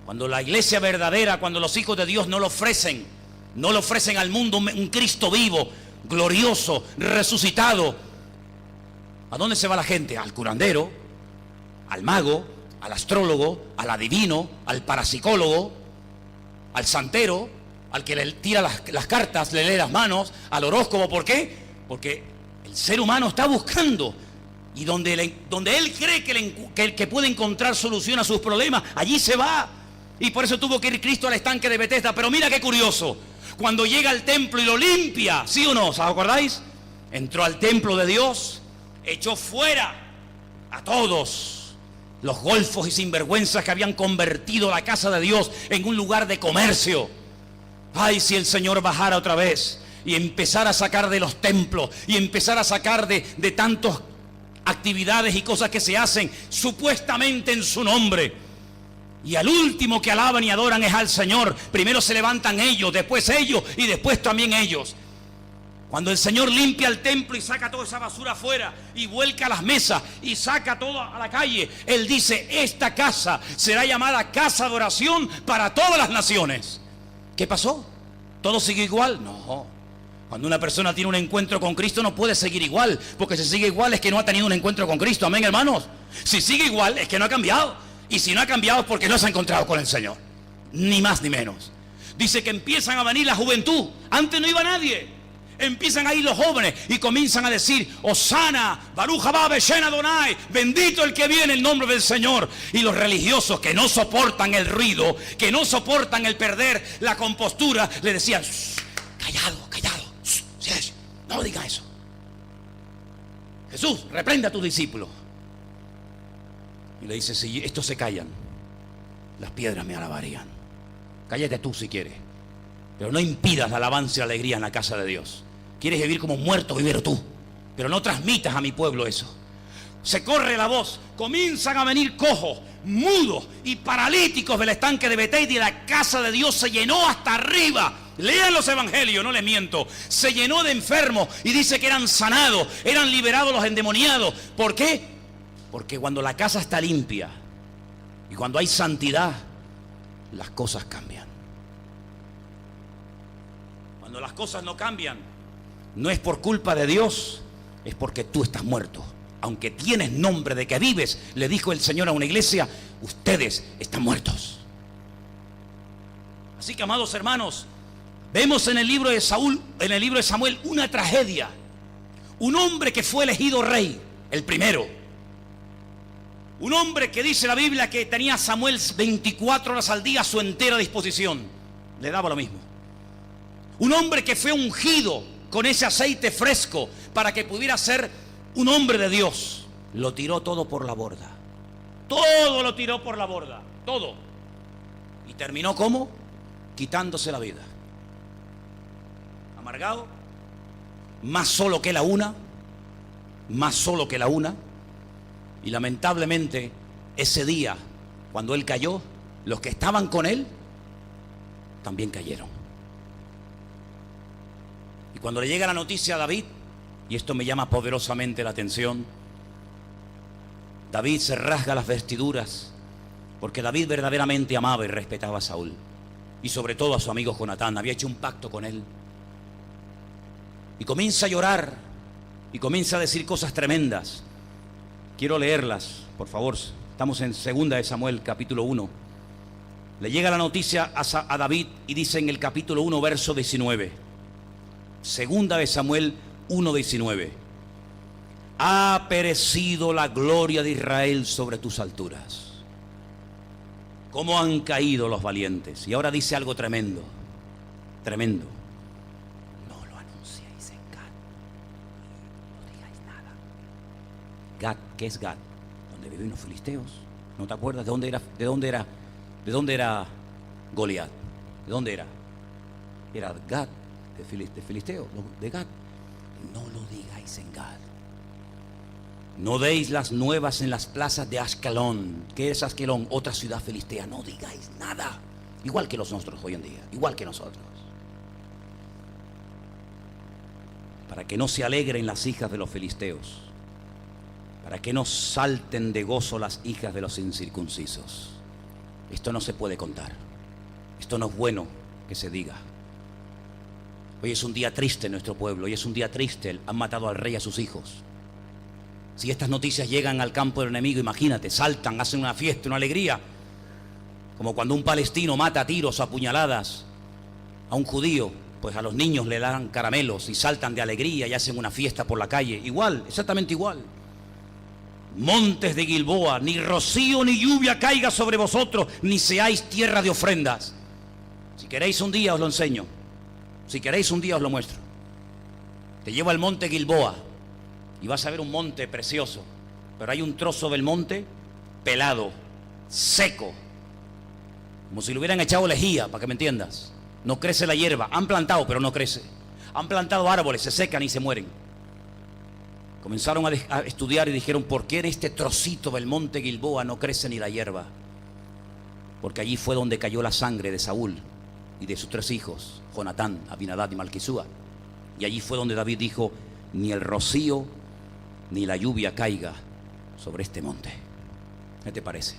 Cuando la iglesia verdadera, cuando los hijos de Dios no le ofrecen al mundo un Cristo vivo, glorioso, resucitado. ¿A dónde se va la gente? Al curandero, al mago, al astrólogo, al adivino, al parapsicólogo, al santero, al que le tira las cartas, le lee las manos, al horóscopo. ¿Por qué? Porque el ser humano está buscando, y donde él cree que puede encontrar solución a sus problemas, allí se va. Y por eso tuvo que ir Cristo al estanque de Betesda. Pero mira qué curioso, cuando llega al templo y lo limpia, ¿sí o no? ¿Os acordáis? Entró al templo de Dios, echó fuera a todos los golfos y sinvergüenzas que habían convertido la casa de Dios en un lugar de comercio. Ay, si el Señor bajara otra vez y empezara a sacar de los templos y empezara a sacar de tantas actividades y cosas que se hacen supuestamente en su nombre. Y al último que alaban y adoran es al Señor. Primero se levantan ellos, después ellos y después también ellos. Cuando el Señor limpia el templo y saca toda esa basura afuera y vuelca las mesas y saca todo a la calle, Él dice, esta casa será llamada casa de oración para todas las naciones. ¿Qué pasó? ¿Todo sigue igual? No. Cuando una persona tiene un encuentro con Cristo no puede seguir igual, porque si sigue igual es que no ha tenido un encuentro con Cristo. Amén, hermanos. Si sigue igual es que no ha cambiado. Y si no ha cambiado es porque no se ha encontrado con el Señor. Ni más ni menos. Dice que empiezan a venir la juventud. Antes no iba nadie. Empiezan a ir los jóvenes y comienzan a decir: Hosana, Baruch haba Beshem Adonai, bendito el que viene en el nombre del Señor. Y los religiosos, que no soportan el ruido, que no soportan el perder la compostura, le decían: callado, callado, silencio, no diga eso. Jesús, reprende a tus discípulos. Y le dice: si estos se callan, las piedras me alabarían. Cállate tú si quieres, pero no impidas la alabanza y la alegría en la casa de Dios. Quieres vivir como muerto, vivir tú, pero no transmitas a mi pueblo eso. Se corre la voz, comienzan a venir cojos, mudos y paralíticos del estanque de Bethesda, y la casa de Dios se llenó hasta arriba. Lean los evangelios, no les miento. Se llenó de enfermos y dice que eran sanados, eran liberados los endemoniados. ¿Por qué? Porque cuando la casa está limpia y cuando hay santidad, las cosas cambian. Cuando las cosas no cambian, no es por culpa de Dios, es porque tú estás muerto. Aunque tienes nombre de que vives, le dijo el Señor a una iglesia: ustedes están muertos. Así que, amados hermanos, vemos en el libro de Samuel una tragedia. Un hombre que fue elegido rey, el primero. Un hombre que dice la Biblia que tenía Samuel 24 horas al día a su entera disposición. Le daba lo mismo. Un hombre que fue ungido con ese aceite fresco para que pudiera ser un hombre de Dios. Lo tiró todo por la borda. Todo lo tiró por la borda. Todo. Y terminó ¿cómo? Quitándose la vida. Amargado. Más solo que la una. Más solo que la una. Y lamentablemente ese día, cuando él cayó, los que estaban con él también cayeron. Y cuando le llega la noticia a David, y esto me llama poderosamente la atención, David se rasga las vestiduras, porque David verdaderamente amaba y respetaba a Saúl, y sobre todo a su amigo Jonatán. Había hecho un pacto con él, y comienza a llorar, y comienza a decir cosas tremendas. Quiero leerlas, por favor. Estamos en 2 de Samuel, capítulo 1. Le llega la noticia a David y dice en el capítulo 1, verso 19. 2 de Samuel 1:19. Ha perecido la gloria de Israel sobre tus alturas. Cómo han caído los valientes. Y ahora dice algo tremendo. Tremendo. No lo anunciéis en Gad. No digáis nada. Gad, ¿qué es Gad? Donde vivían los filisteos. ¿No te acuerdas de dónde era? ¿De dónde era Goliat? ¿De dónde era? Era Gad. De filisteo, de Gad. No lo digáis en Gad. No deis las nuevas en las plazas de Ascalón. ¿Qué es Ascalón? Otra ciudad filistea. No digáis nada. Igual que nosotros hoy en día. Igual que nosotros. Para que no se alegren las hijas de los filisteos. Para que no salten de gozo las hijas de los incircuncisos. Esto no se puede contar. Esto no es bueno que se diga. Hoy es un día triste en nuestro pueblo. Hoy es un día triste. Han matado al rey y a sus hijos. Si estas noticias llegan al campo del enemigo, imagínate, saltan, hacen una fiesta, una alegría. Como cuando un palestino mata a tiros o a puñaladas a un judío, pues a los niños le dan caramelos y saltan de alegría y hacen una fiesta por la calle. Igual, exactamente igual. Montes de Gilboa, ni rocío ni lluvia caiga sobre vosotros, ni seáis tierra de ofrendas. Si queréis un día os lo enseño. Si queréis un día os lo muestro. Te llevo al monte Gilboa y vas a ver un monte precioso, pero hay un trozo del monte pelado, seco, como si le hubieran echado lejía, para que me entiendas. No crece la hierba. Han plantado, pero no crece. Han plantado árboles, se secan y se mueren. Comenzaron a estudiar y dijeron: ¿por qué en este trocito del monte Gilboa no crece ni la hierba? Porque allí fue donde cayó la sangre de Saúl y de sus 3 hijos, Jonatán, Abinadab y Malquisúa. Y allí fue donde David dijo: ni el rocío ni la lluvia caiga sobre este monte. ¿Qué te parece?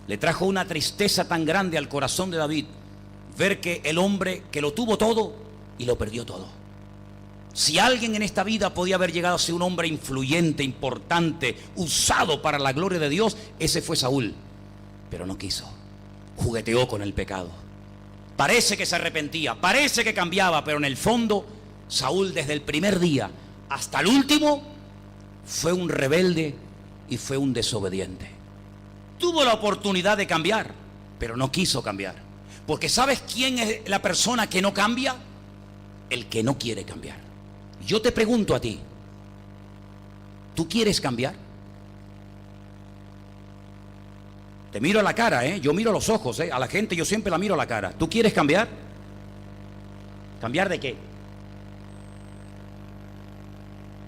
Le trajo una tristeza tan grande al corazón de David ver que el hombre que lo tuvo todo y lo perdió todo. Si alguien en esta vida podía haber llegado a ser un hombre influyente, importante, usado para la gloria de Dios, ese fue Saúl. Pero no quiso. Jugueteó con el pecado. Parece que se arrepentía, parece que cambiaba, pero en el fondo Saúl desde el primer día hasta el último fue un rebelde y fue un desobediente. Tuvo la oportunidad de cambiar, pero no quiso cambiar. Porque ¿sabes quién es la persona que no cambia? El que no quiere cambiar. Yo te pregunto a ti, ¿tú quieres cambiar? Te miro a la cara, yo miro a los ojos, a la gente yo siempre la miro a la cara. ¿Tú quieres cambiar? ¿Cambiar de qué?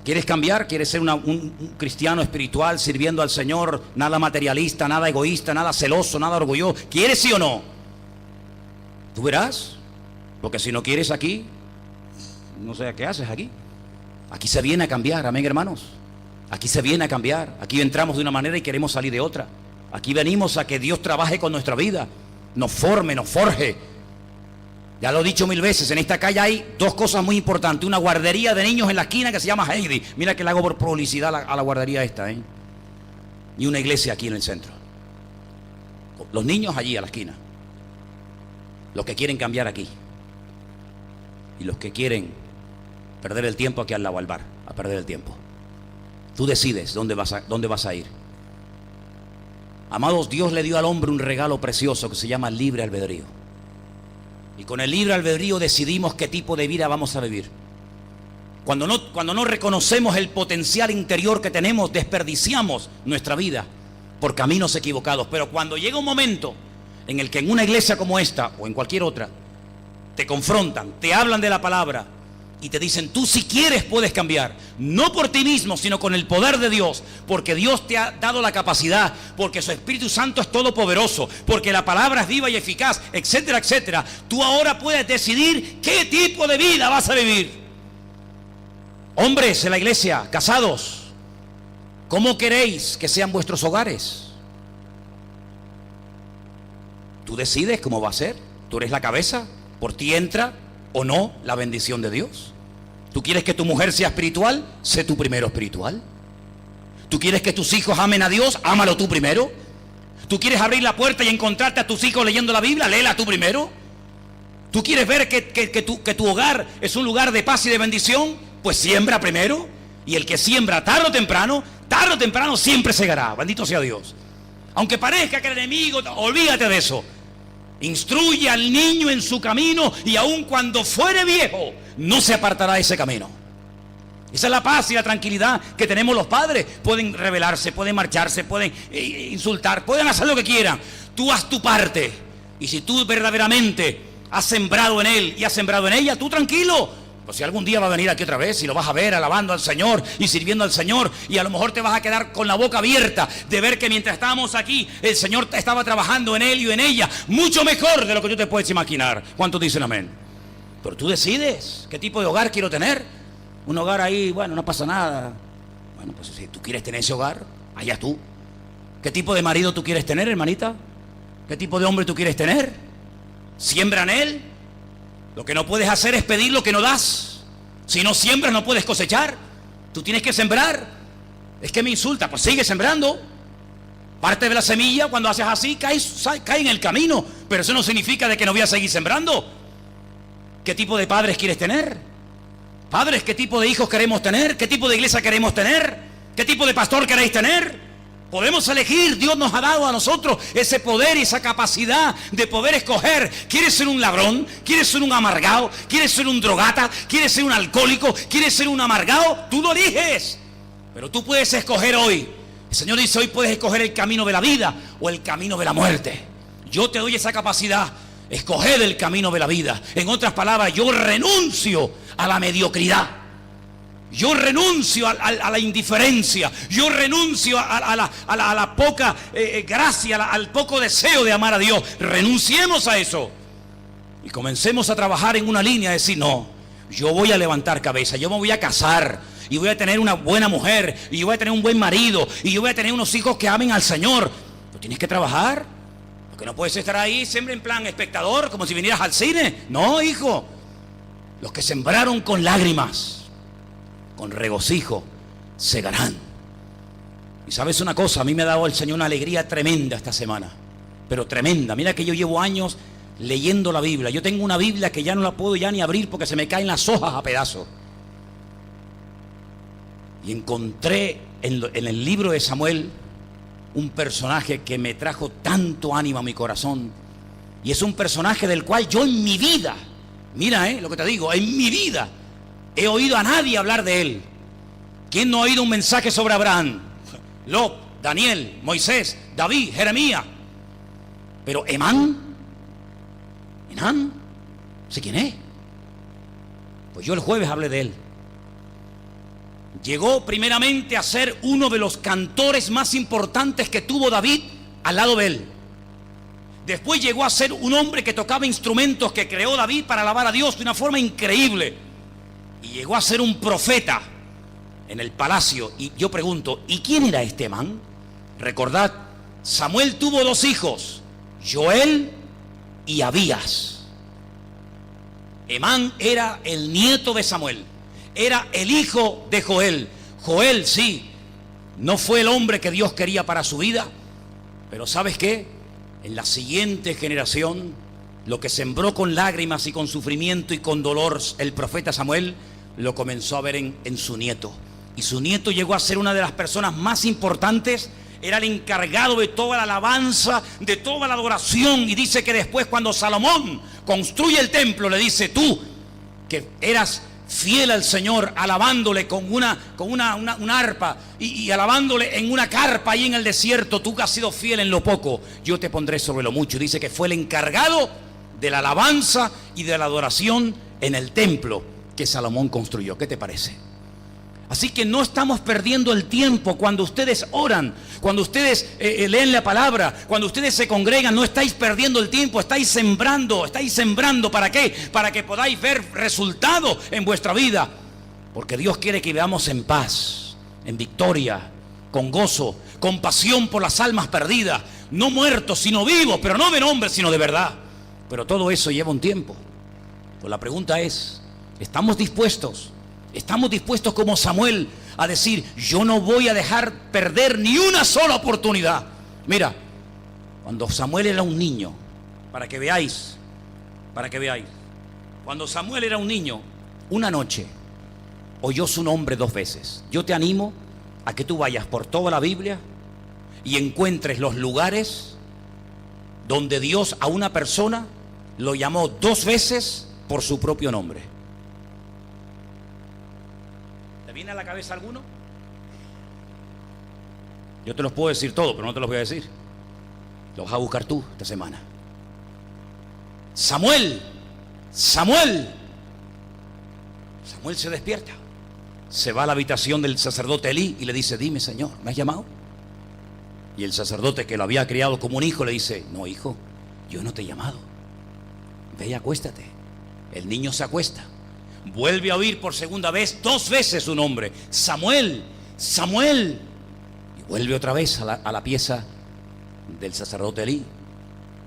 ¿Quieres cambiar? ¿Quieres ser un cristiano espiritual sirviendo al Señor? Nada materialista, nada egoísta, nada celoso, nada orgulloso. ¿Quieres sí o no? Tú verás, porque si no quieres aquí, no sé qué haces aquí. Aquí se viene a cambiar, amén, hermanos. Aquí se viene a cambiar. Aquí entramos de una manera y queremos salir de otra. Aquí venimos a que Dios trabaje con nuestra vida, nos forme, nos forje. Ya lo he dicho 1000 veces, en esta calle hay 2 cosas muy importantes. Una guardería de niños en la esquina que se llama Heidi. Mira que le hago por publicidad a la guardería esta, Y una iglesia aquí en el centro. Los niños allí a la esquina. Los que quieren cambiar aquí. Y los que quieren perder el tiempo aquí al lado, al bar, a perder el tiempo. Tú decides dónde vas a ir. Amados, Dios le dio al hombre un regalo precioso que se llama libre albedrío. Y con el libre albedrío decidimos qué tipo de vida vamos a vivir. Cuando no reconocemos el potencial interior que tenemos, desperdiciamos nuestra vida por caminos equivocados. Pero cuando llega un momento en el que en una iglesia como esta o en cualquier otra te confrontan, te hablan de la palabra y te dicen, tú si quieres puedes cambiar, no por ti mismo, sino con el poder de Dios, porque Dios te ha dado la capacidad, porque su Espíritu Santo es todopoderoso, porque la palabra es viva y eficaz, etcétera, etcétera. Tú ahora puedes decidir qué tipo de vida vas a vivir. Hombres en la iglesia, casados, ¿cómo queréis que sean vuestros hogares? Tú decides cómo va a ser. Tú eres la cabeza. Por ti entra o no la bendición de Dios. ¿Tú quieres que tu mujer sea espiritual? Sé tú primero espiritual. ¿Tú quieres que tus hijos amen a Dios? Ámalo tú primero. ¿Tú quieres abrir la puerta y encontrarte a tus hijos leyendo la Biblia? Léela tú primero. ¿Tú quieres ver que tu hogar es un lugar de paz y de bendición? Pues siembra primero. Y el que siembra tarde o temprano siempre segará. Bendito sea Dios. Aunque parezca que el enemigo, olvídate de eso. Instruye al niño en su camino y aun cuando fuere viejo, no se apartará de ese camino. Esa es la paz y la tranquilidad que tenemos los padres. Pueden rebelarse, pueden marcharse, pueden insultar, pueden hacer lo que quieran. Tú haz tu parte. Y si tú verdaderamente has sembrado en él y has sembrado en ella, tú tranquilo. Pues si algún día va a venir aquí otra vez y lo vas a ver alabando al Señor y sirviendo al Señor, y a lo mejor te vas a quedar con la boca abierta de ver que mientras estábamos aquí el Señor estaba trabajando en él y en ella mucho mejor de lo que tú te puedes imaginar. ¿Cuántos dicen amén? Pero tú decides qué tipo de hogar quiero tener. Un hogar ahí, bueno, no pasa nada. Bueno, pues si tú quieres tener ese hogar, allá tú. ¿Qué tipo de marido tú quieres tener, hermanita? ¿Qué tipo de hombre tú quieres tener? Siembra en él. Lo que no puedes hacer es pedir lo que no das. Si no siembras no puedes cosechar. Tú tienes que sembrar. Es que me insulta, pues sigue sembrando. Parte de la semilla, cuando haces así, cae en el camino. Pero eso no significa de que no voy a seguir sembrando. ¿Qué tipo de padres quieres tener? Padres, ¿qué tipo de hijos queremos tener? ¿Qué tipo de iglesia queremos tener? ¿Qué tipo de pastor queréis tener? Podemos elegir. Dios nos ha dado a nosotros ese poder y esa capacidad de poder escoger. ¿Quieres ser un ladrón? ¿Quieres ser un amargado? ¿Quieres ser un drogata? ¿Quieres ser un alcohólico? ¿Quieres ser un amargado? Tú lo eliges. Pero tú puedes escoger hoy. El Señor dice, hoy puedes escoger el camino de la vida o el camino de la muerte. Yo te doy esa capacidad. Escoger el camino de la vida. En otras palabras, yo renuncio a la mediocridad. Yo renuncio a la indiferencia. Yo renuncio a la poca gracia, al poco deseo de amar a Dios. Renunciemos a eso. Y comencemos a trabajar en una línea, decir, no, yo voy a levantar cabeza, yo me voy a casar. Y voy a tener una buena mujer. Y yo voy a tener un buen marido. Y yo voy a tener unos hijos que amen al Señor. Tú tienes que trabajar. Porque no puedes estar ahí siempre en plan espectador, como si vinieras al cine. No, hijo. Los que sembraron con lágrimas, con regocijo, segarán. Y sabes una cosa, a mí me ha dado el Señor una alegría tremenda esta semana, pero tremenda. Mira que yo llevo años leyendo la Biblia. Yo tengo una Biblia que ya no la puedo ya ni abrir porque se me caen las hojas a pedazos. Y encontré en el libro de Samuel un personaje que me trajo tanto ánimo a mi corazón. Y es un personaje del cual yo en mi vida, mira lo que te digo, en mi vida he oído a nadie hablar de él. ¿Quién no ha oído un mensaje sobre Abraham? Lot, Daniel, Moisés, David, Jeremías. Pero Emán, no sé quién es. Pues yo el jueves hablé de él. Llegó primeramente a ser uno de los cantores más importantes que tuvo David al lado de él. Después llegó a ser un hombre que tocaba instrumentos que creó David para alabar a Dios de una forma increíble. Y llegó a ser un profeta en el palacio. Y yo pregunto, ¿y quién era este man? Recordad, Samuel tuvo 2 hijos, Joel y Abías. Emán era el nieto de Samuel, era el hijo de Joel. Joel, sí, no fue el hombre que Dios quería para su vida, pero ¿sabes qué? En la siguiente generación, lo que sembró con lágrimas y con sufrimiento y con dolor el profeta Samuel, lo comenzó a ver en su nieto. Y su nieto llegó a ser una de las personas más importantes. Era el encargado de toda la alabanza, de toda la adoración. Y dice que después, cuando Salomón construye el templo, le dice: tú, que eras fiel al Señor, alabándole con una arpa y alabándole en una carpa ahí en el desierto, tú que has sido fiel en lo poco, yo te pondré sobre lo mucho. Y dice que fue el encargado de la alabanza y de la adoración en el templo que Salomón construyó. ¿Qué te parece? Así que no estamos perdiendo el tiempo cuando ustedes oran, cuando ustedes leen la palabra, cuando ustedes se congregan. No estáis perdiendo el tiempo, estáis sembrando. ¿Para qué? Para que podáis ver resultados en vuestra vida. Porque Dios quiere que vivamos en paz, en victoria, con gozo, con pasión por las almas perdidas. No muertos, sino vivos, pero no de nombre, sino de verdad. Pero todo eso lleva un tiempo. Pues la pregunta es, ¿estamos dispuestos? ¿Estamos dispuestos como Samuel a decir: yo no voy a dejar perder ni una sola oportunidad? Mira, cuando Samuel era un niño, para que veáis, cuando Samuel era un niño, una noche oyó su nombre 2 veces. Yo te animo a que tú vayas por toda la Biblia y encuentres los lugares donde Dios a una persona lo llamó 2 veces por su propio nombre. ¿Te viene a la cabeza alguno? Yo te los puedo decir todos, pero no te los voy a decir. Los vas a buscar tú esta semana. Samuel se despierta, se va a la habitación del sacerdote Elí y le dice: dime, Señor, ¿me has llamado? Y el sacerdote, que lo había criado como un hijo, le dice: no, hijo, yo no te he llamado, ve y acuéstate. El niño se acuesta. Vuelve a oír por segunda vez, 2 veces su nombre: Samuel. Y vuelve otra vez a la pieza del sacerdote Elí.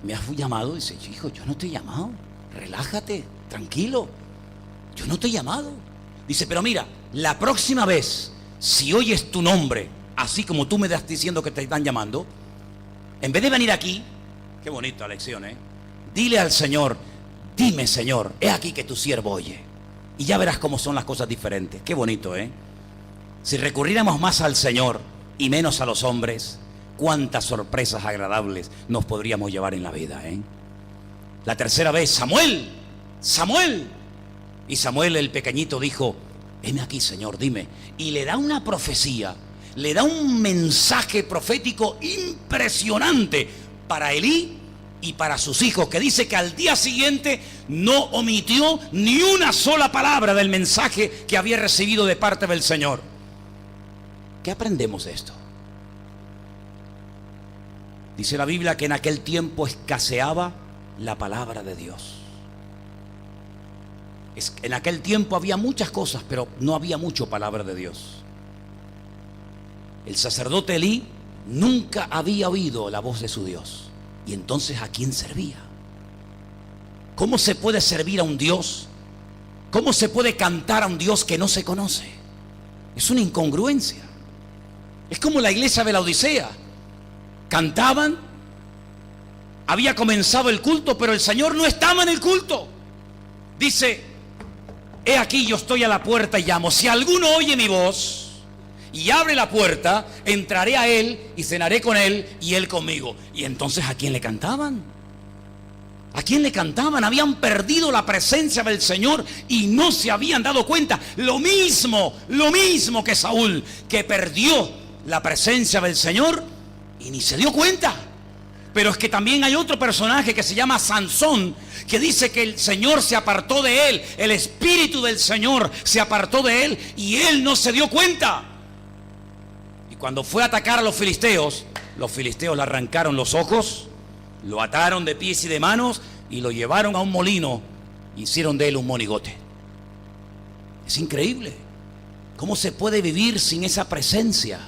¿Me has llamado? Dice: hijo, yo no te he llamado, relájate, tranquilo, yo no te he llamado. Dice: pero mira, la próxima vez, si oyes tu nombre así como tú me estás diciendo que te están llamando, en vez de venir aquí, qué bonita lección, dile al Señor: dime, Señor, he aquí que tu siervo oye. Y ya verás cómo son las cosas diferentes. Qué bonito, Si recurriéramos más al Señor y menos a los hombres, cuántas sorpresas agradables nos podríamos llevar en la vida, La tercera vez: Samuel. Y Samuel, el pequeñito, dijo: heme aquí, Señor, dime. Y le da una profecía, le da un mensaje profético impresionante para Elí y para sus hijos, que dice que al día siguiente no omitió ni una sola palabra del mensaje que había recibido de parte del Señor. ¿Qué aprendemos de esto? Dice la Biblia que en aquel tiempo escaseaba la palabra de Dios. En aquel tiempo había muchas cosas, pero no había mucho palabra de Dios. El sacerdote Elí nunca había oído la voz de su Dios. Y entonces, ¿a quién servía? ¿Cómo se puede servir a un Dios? ¿Cómo se puede cantar a un Dios que no se conoce? Es una incongruencia. Es como la iglesia de la Odisea. Cantaban, había comenzado el culto, pero el Señor no estaba en el culto. Dice: he aquí, yo estoy a la puerta y llamo. Si alguno oye mi voz y abre la puerta, entraré a él y cenaré con él y él conmigo. Y entonces, ¿a quién le cantaban? ¿A quién le cantaban? Habían perdido la presencia del Señor y no se habían dado cuenta. Lo mismo que Saúl, que perdió la presencia del Señor y ni se dio cuenta. Pero es que también hay otro personaje que se llama Sansón, que dice que el Señor se apartó de él, el Espíritu del Señor se apartó de él y él no se dio cuenta. Y cuando fue a atacar a los filisteos le arrancaron los ojos, lo ataron de pies y de manos y lo llevaron a un molino, hicieron de él un monigote. Es increíble cómo se puede vivir sin esa presencia.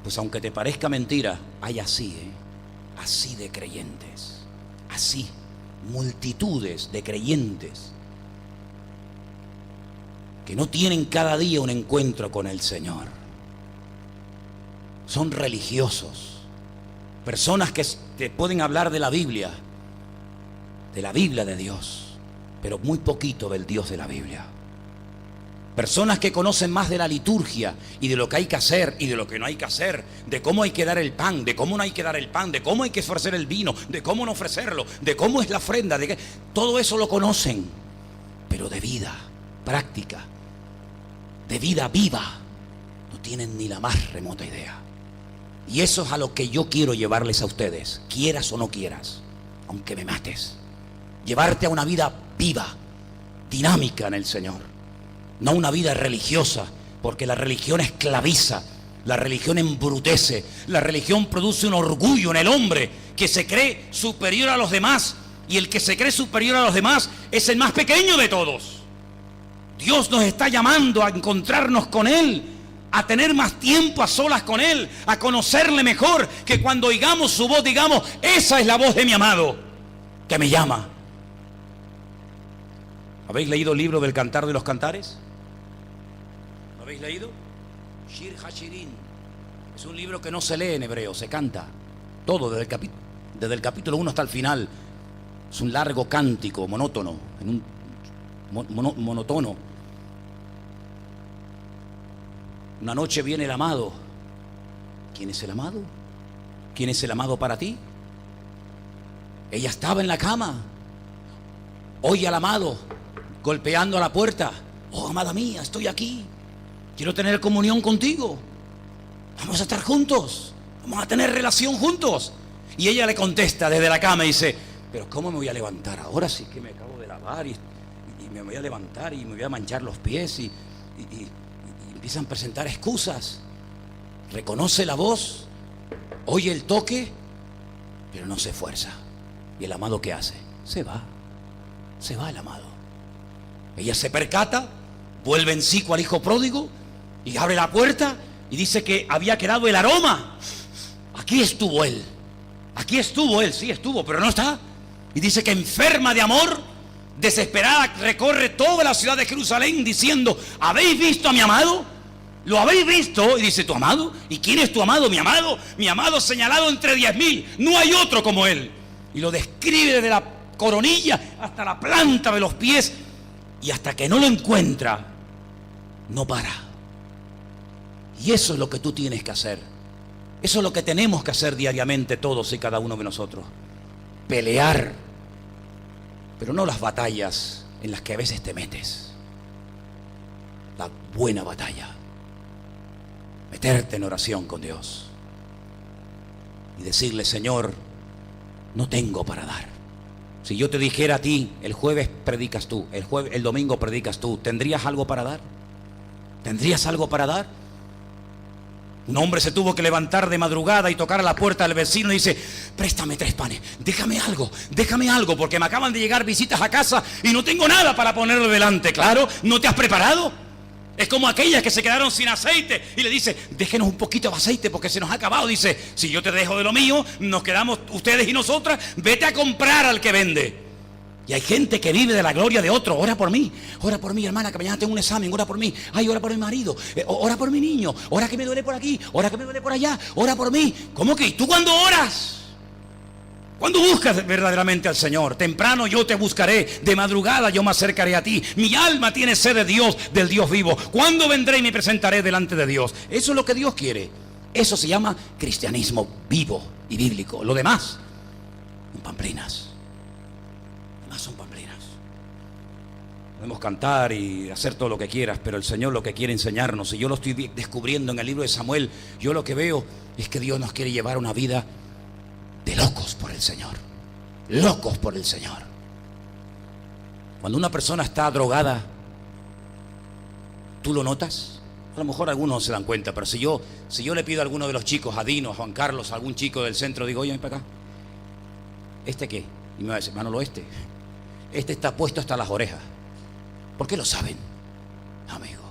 Pues aunque te parezca mentira, hay así, así de creyentes, así, multitudes de creyentes que no tienen cada día un encuentro con el Señor. Son religiosos, personas que te pueden hablar de la Biblia de Dios, pero muy poquito del Dios de la Biblia. Personas que conocen más de la liturgia y de lo que hay que hacer y de lo que no hay que hacer, de cómo hay que dar el pan, de cómo no hay que dar el pan, de cómo hay que ofrecer el vino, de cómo no ofrecerlo, de cómo es la ofrenda, de que todo eso lo conocen, pero de vida práctica, de vida viva, no tienen ni la más remota idea. Y eso es a lo que yo quiero llevarles a ustedes, quieras o no quieras, aunque me mates. Llevarte a una vida viva, dinámica en el Señor. No una vida religiosa, porque la religión esclaviza, la religión embrutece, la religión produce un orgullo en el hombre que se cree superior a los demás, y el que se cree superior a los demás es el más pequeño de todos. Dios nos está llamando a encontrarnos con Él, a tener más tiempo a solas con Él, a conocerle mejor, que cuando oigamos su voz digamos: esa es la voz de mi amado que me llama. ¿Habéis leído el libro del Cantar de los Cantares? ¿Lo habéis leído? Shir Hashirin. Es un libro que no se lee en hebreo, se canta. Todo, desde el capítulo 1 hasta el final. Es un largo cántico, monótono, monótono. Una noche viene el amado. ¿Quién es el amado? ¿Quién es el amado para ti? Ella estaba en la cama, oye al amado golpeando a la puerta: oh, amada mía, estoy aquí, quiero tener comunión contigo, vamos a estar juntos, vamos a tener relación juntos. Y ella le contesta desde la cama y dice: pero ¿cómo me voy a levantar ahora? Sí que me acabo de lavar y me voy a levantar y me voy a manchar los pies y empiezan a presentar excusas. Reconoce la voz, oye el toque, pero no se esfuerza. ¿Y el amado qué hace? Se va el amado. Ella se percata, vuelve en sí al hijo pródigo y abre la puerta y dice que había quedado el aroma. Aquí estuvo él, sí estuvo, pero no está. Y dice que enferma de amor, desesperada, recorre toda la ciudad de Jerusalén diciendo: ¿habéis visto a mi amado? ¿Lo habéis visto? Y dice: ¿tu amado? ¿Y quién es tu amado? Mi amado señalado entre 10,000, no hay otro como él. Y lo describe desde la coronilla hasta la planta de los pies, y hasta que no lo encuentra, no para. Y eso es lo que tú tienes que hacer. Eso es lo que tenemos que hacer diariamente todos y cada uno de nosotros. Pelear, pero no las batallas en las que a veces te metes. La buena batalla. Meterte en oración con Dios y decirle: Señor, no tengo para dar. Si yo te dijera a ti: el jueves predicas tú, el domingo predicas tú, ¿tendrías algo para dar? ¿Tendrías algo para dar? Un hombre se tuvo que levantar de madrugada y tocar a la puerta del vecino y dice: préstame 3 panes, déjame algo, porque me acaban de llegar visitas a casa y no tengo nada para ponerle delante. Claro, ¿no te has preparado? Es como aquellas que se quedaron sin aceite y le dice: déjenos un poquito de aceite porque se nos ha acabado. Dice: si yo te dejo de lo mío, nos quedamos ustedes y nosotras, vete a comprar al que vende. Y hay gente que vive de la gloria de otro. Ora por mí, hermana, que mañana tengo un examen. Ora por mí, ay, ora por mi marido, ora por mi niño, ora que me duele por aquí, ora que me duele por allá, ora por mí. ¿Cómo que? ¿Y tú cuándo oras? Cuando buscas verdaderamente al Señor, temprano yo te buscaré, de madrugada yo me acercaré a ti. Mi alma tiene sed de Dios, del Dios vivo. ¿Cuándo vendré y me presentaré delante de Dios? Eso es lo que Dios quiere. Eso se llama cristianismo vivo y bíblico. Lo demás son pamplinas. Lo demás son pamplinas. Podemos cantar y hacer todo lo que quieras, pero el Señor lo que quiere enseñarnos, y yo lo estoy descubriendo en el libro de Samuel, yo lo que veo es que Dios nos quiere llevar una vida de locos por el Señor. Locos por el Señor. Cuando una persona está drogada, ¿tú lo notas? A lo mejor algunos no se dan cuenta, pero si yo le pido a alguno de los chicos, a Dino, a Juan Carlos, a algún chico del centro, digo, oye, ven para acá. ¿Este qué? Y me va a decir, Manolo, este está puesto hasta las orejas. ¿Por qué lo saben, amigo?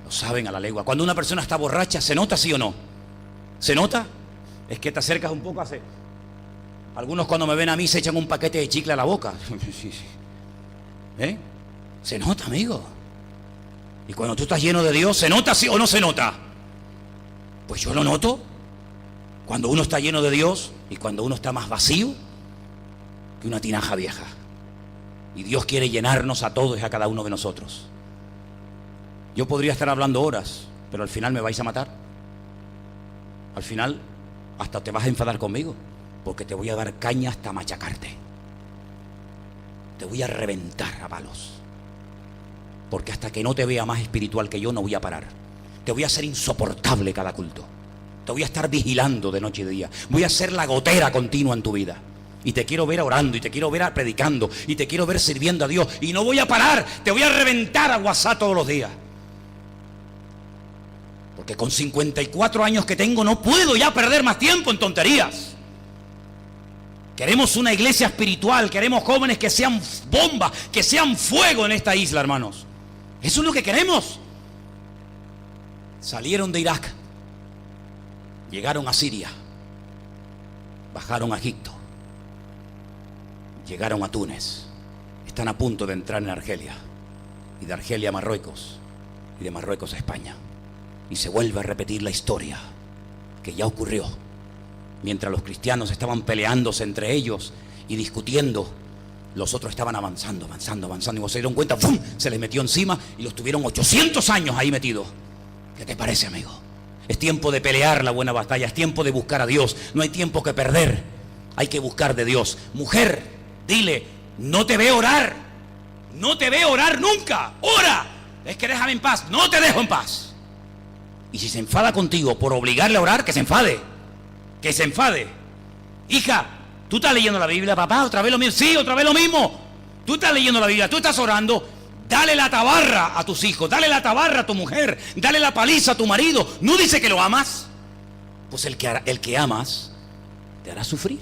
Lo saben a la legua. Cuando una persona está borracha, ¿se nota, sí o no? ¿Se nota? Es que te acercas un poco, hace... Algunos cuando me ven a mí se echan un paquete de chicle a la boca. ¿Eh? Se nota, amigo. Y cuando tú estás lleno de Dios, ¿se nota, sí o no se nota? Pues yo lo noto. Cuando uno está lleno de Dios y cuando uno está más vacío que una tinaja vieja. Y Dios quiere llenarnos a todos y a cada uno de nosotros. Yo podría estar hablando horas, pero al final me vais a matar. Al final hasta te vas a enfadar conmigo, porque te voy a dar caña hasta machacarte. Te voy a reventar a palos. Porque hasta que no te vea más espiritual que yo, no voy a parar. Te voy a hacer insoportable cada culto. Te voy a estar vigilando de noche y de día. Voy a ser la gotera continua en tu vida. Y te quiero ver orando, y te quiero ver predicando, y te quiero ver sirviendo a Dios. Y no voy a parar, te voy a reventar a WhatsApp todos los días. Porque con 54 años que tengo no puedo ya perder más tiempo en tonterías. Queremos una iglesia espiritual, queremos jóvenes que sean bombas, que sean fuego en esta isla, hermanos. Eso es lo que queremos. Salieron de Irak, llegaron a Siria, bajaron a Egipto, llegaron a Túnez, están a punto de entrar en Argelia, y de Argelia a Marruecos, y de Marruecos a España. Y se vuelve a repetir la historia que ya ocurrió. Mientras los cristianos estaban peleándose entre ellos y discutiendo, los otros estaban avanzando. Y cuando se dieron cuenta, ¡fum!, se les metió encima y los tuvieron 800 años ahí metidos. ¿Qué te parece, amigo? Es tiempo de pelear la buena batalla, es tiempo de buscar a Dios. No hay tiempo que perder, hay que buscar de Dios. Mujer, dile, no te veo orar. No te veo orar nunca. Ora. Es que déjame en paz. No te dejo en paz. Y si se enfada contigo por obligarle a orar, que se enfade. Que se enfade. Hija, ¿tú estás leyendo la Biblia, papá? ¿Otra vez lo mismo? Sí, otra vez lo mismo. Tú estás leyendo la Biblia, tú estás orando. Dale la tabarra a tus hijos, dale la tabarra a tu mujer, dale la paliza a tu marido. ¿No dice que lo amas? Pues el que amas te hará sufrir.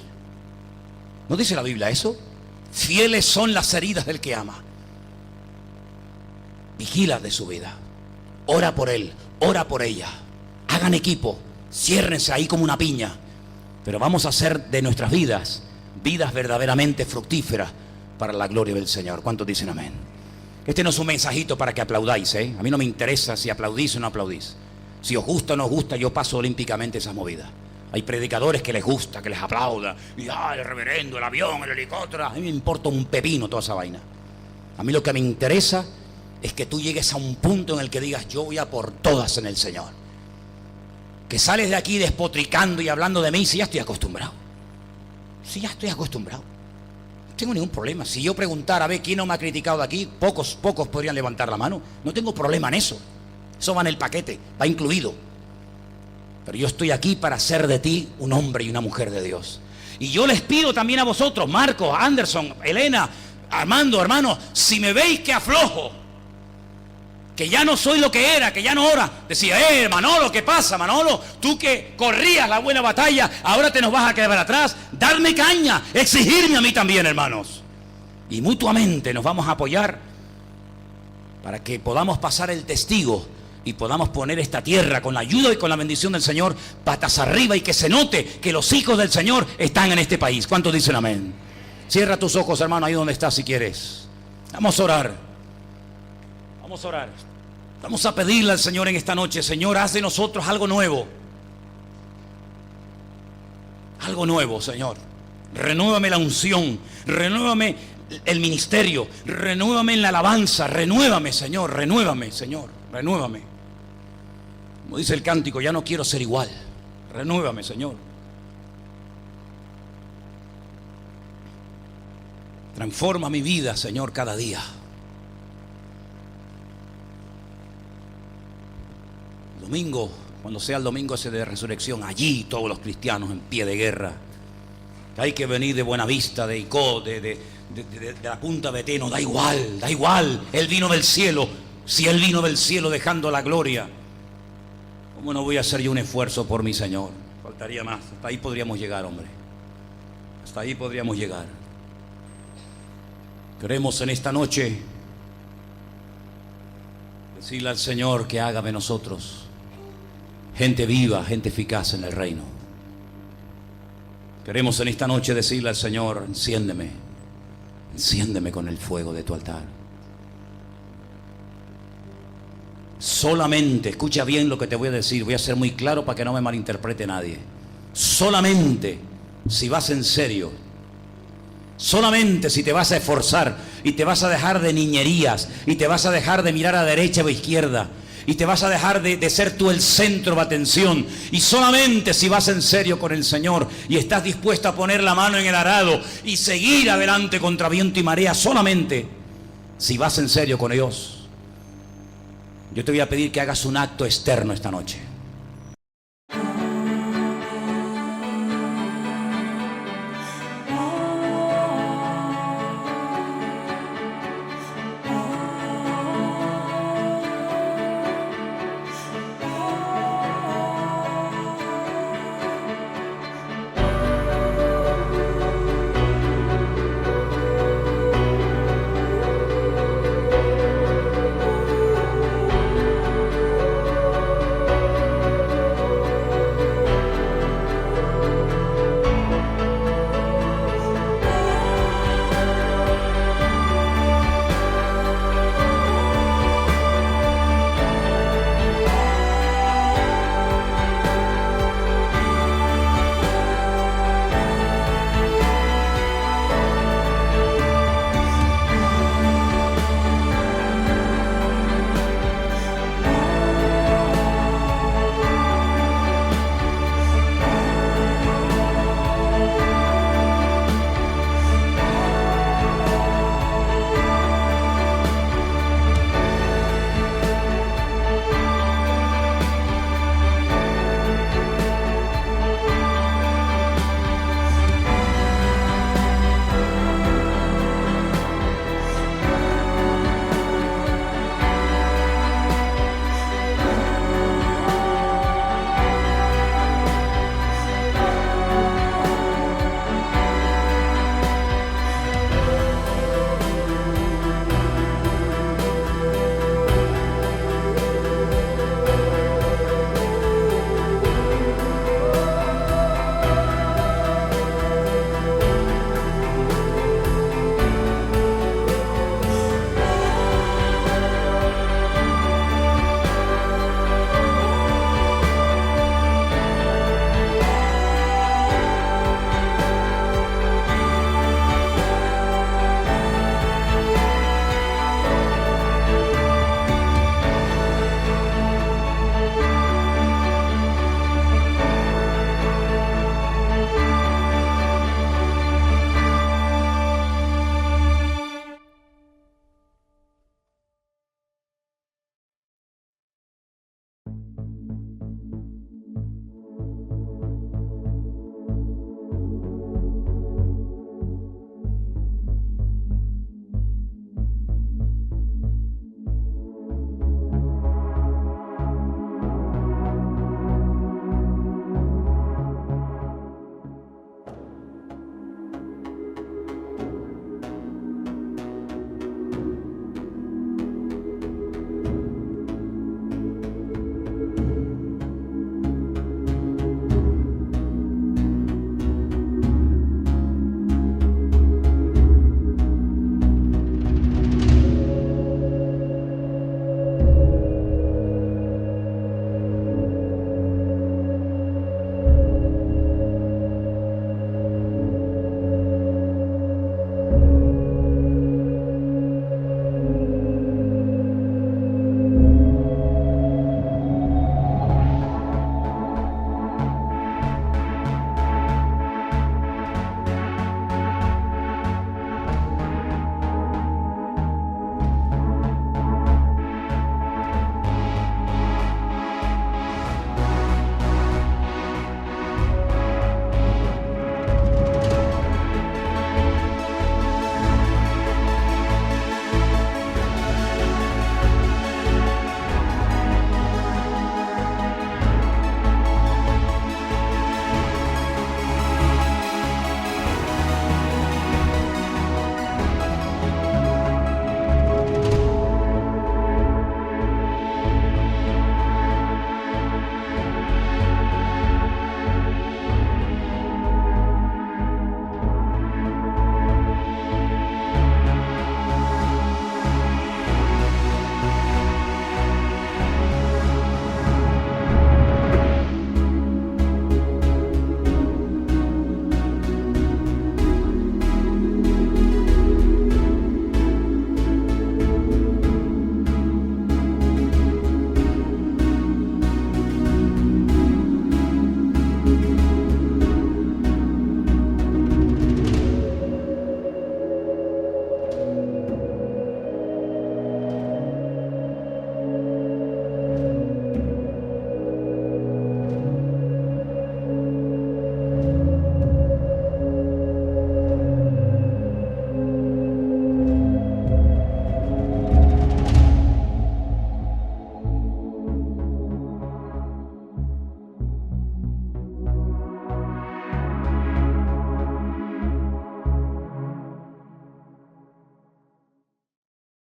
¿No dice la Biblia eso? Fieles son las heridas del que ama. Vigila de su vida. Ora por él, ora por ella. Hagan equipo, ciérrense ahí como una piña. Pero vamos a hacer de nuestras vidas verdaderamente fructíferas para la gloria del Señor. ¿Cuántos dicen amén? Este no es un mensajito para que aplaudáis, ¿eh? A mí no me interesa si aplaudís o no aplaudís. Si os gusta o no os gusta, yo paso olímpicamente esas movidas. Hay predicadores que les gusta, que les aplauda. Y el reverendo, el avión, el helicóptero. A mí me importa un pepino toda esa vaina. A mí lo que me interesa es que tú llegues a un punto en el que digas, yo voy a por todas en el Señor. Que sales de aquí despotricando y hablando de mí, si ya estoy acostumbrado. Si ya estoy acostumbrado. No tengo ningún problema. Si yo preguntara, a ver, ¿quién no me ha criticado de aquí? Pocos podrían levantar la mano. No tengo problema en eso. Eso va en el paquete, va incluido. Pero yo estoy aquí para hacer de ti un hombre y una mujer de Dios. Y yo les pido también a vosotros, Marcos, Anderson, Elena, Armando, hermanos, si me veis que aflojo, que ya no soy lo que era, que ya no ora, decía, Manolo, ¿qué pasa, Manolo? Tú que corrías la buena batalla, ahora te nos vas a quedar atrás. Darme caña, exigirme a mí también, hermanos. Y mutuamente nos vamos a apoyar para que podamos pasar el testigo y podamos poner esta tierra con la ayuda y con la bendición del Señor patas arriba, y que se note que los hijos del Señor están en este país. ¿Cuántos dicen amén? Cierra tus ojos, hermano, ahí donde estás si quieres. Vamos a orar. Vamos a orar. Vamos a pedirle al Señor en esta noche, Señor, haz de nosotros algo nuevo. Algo nuevo, Señor. renuévame la unción, renuévame el ministerio, renuévame en la alabanza, renuévame, Señor, renuévame. Como dice el cántico, ya no quiero ser igual, renuévame, Señor. Transforma mi vida, Señor, cada día. Domingo, cuando sea el domingo ese de resurrección, allí todos los cristianos en pie de guerra. Hay que venir de Buenavista, de Icó, de la Punta Beteno, da igual. Él vino del cielo. Si Él vino del cielo dejando la gloria, ¿cómo no voy a hacer yo un esfuerzo por mi Señor? Faltaría más. Hasta ahí podríamos llegar, hombre. Hasta ahí podríamos llegar. Queremos en esta noche decirle al Señor que haga de nosotros gente viva, gente eficaz en el reino. Queremos en esta noche decirle al Señor, enciéndeme con el fuego de tu altar. Solamente, escucha bien lo que te voy a decir, voy a ser muy claro para que no me malinterprete nadie. Solamente si vas en serio, solamente si te vas a esforzar y te vas a dejar de niñerías y te vas a dejar de mirar a derecha o a izquierda y te vas a dejar de ser tú el centro de atención, y solamente si vas en serio con el Señor y estás dispuesto a poner la mano en el arado y seguir adelante contra viento y marea, solamente si vas en serio con Dios, yo te voy a pedir que hagas un acto externo esta noche.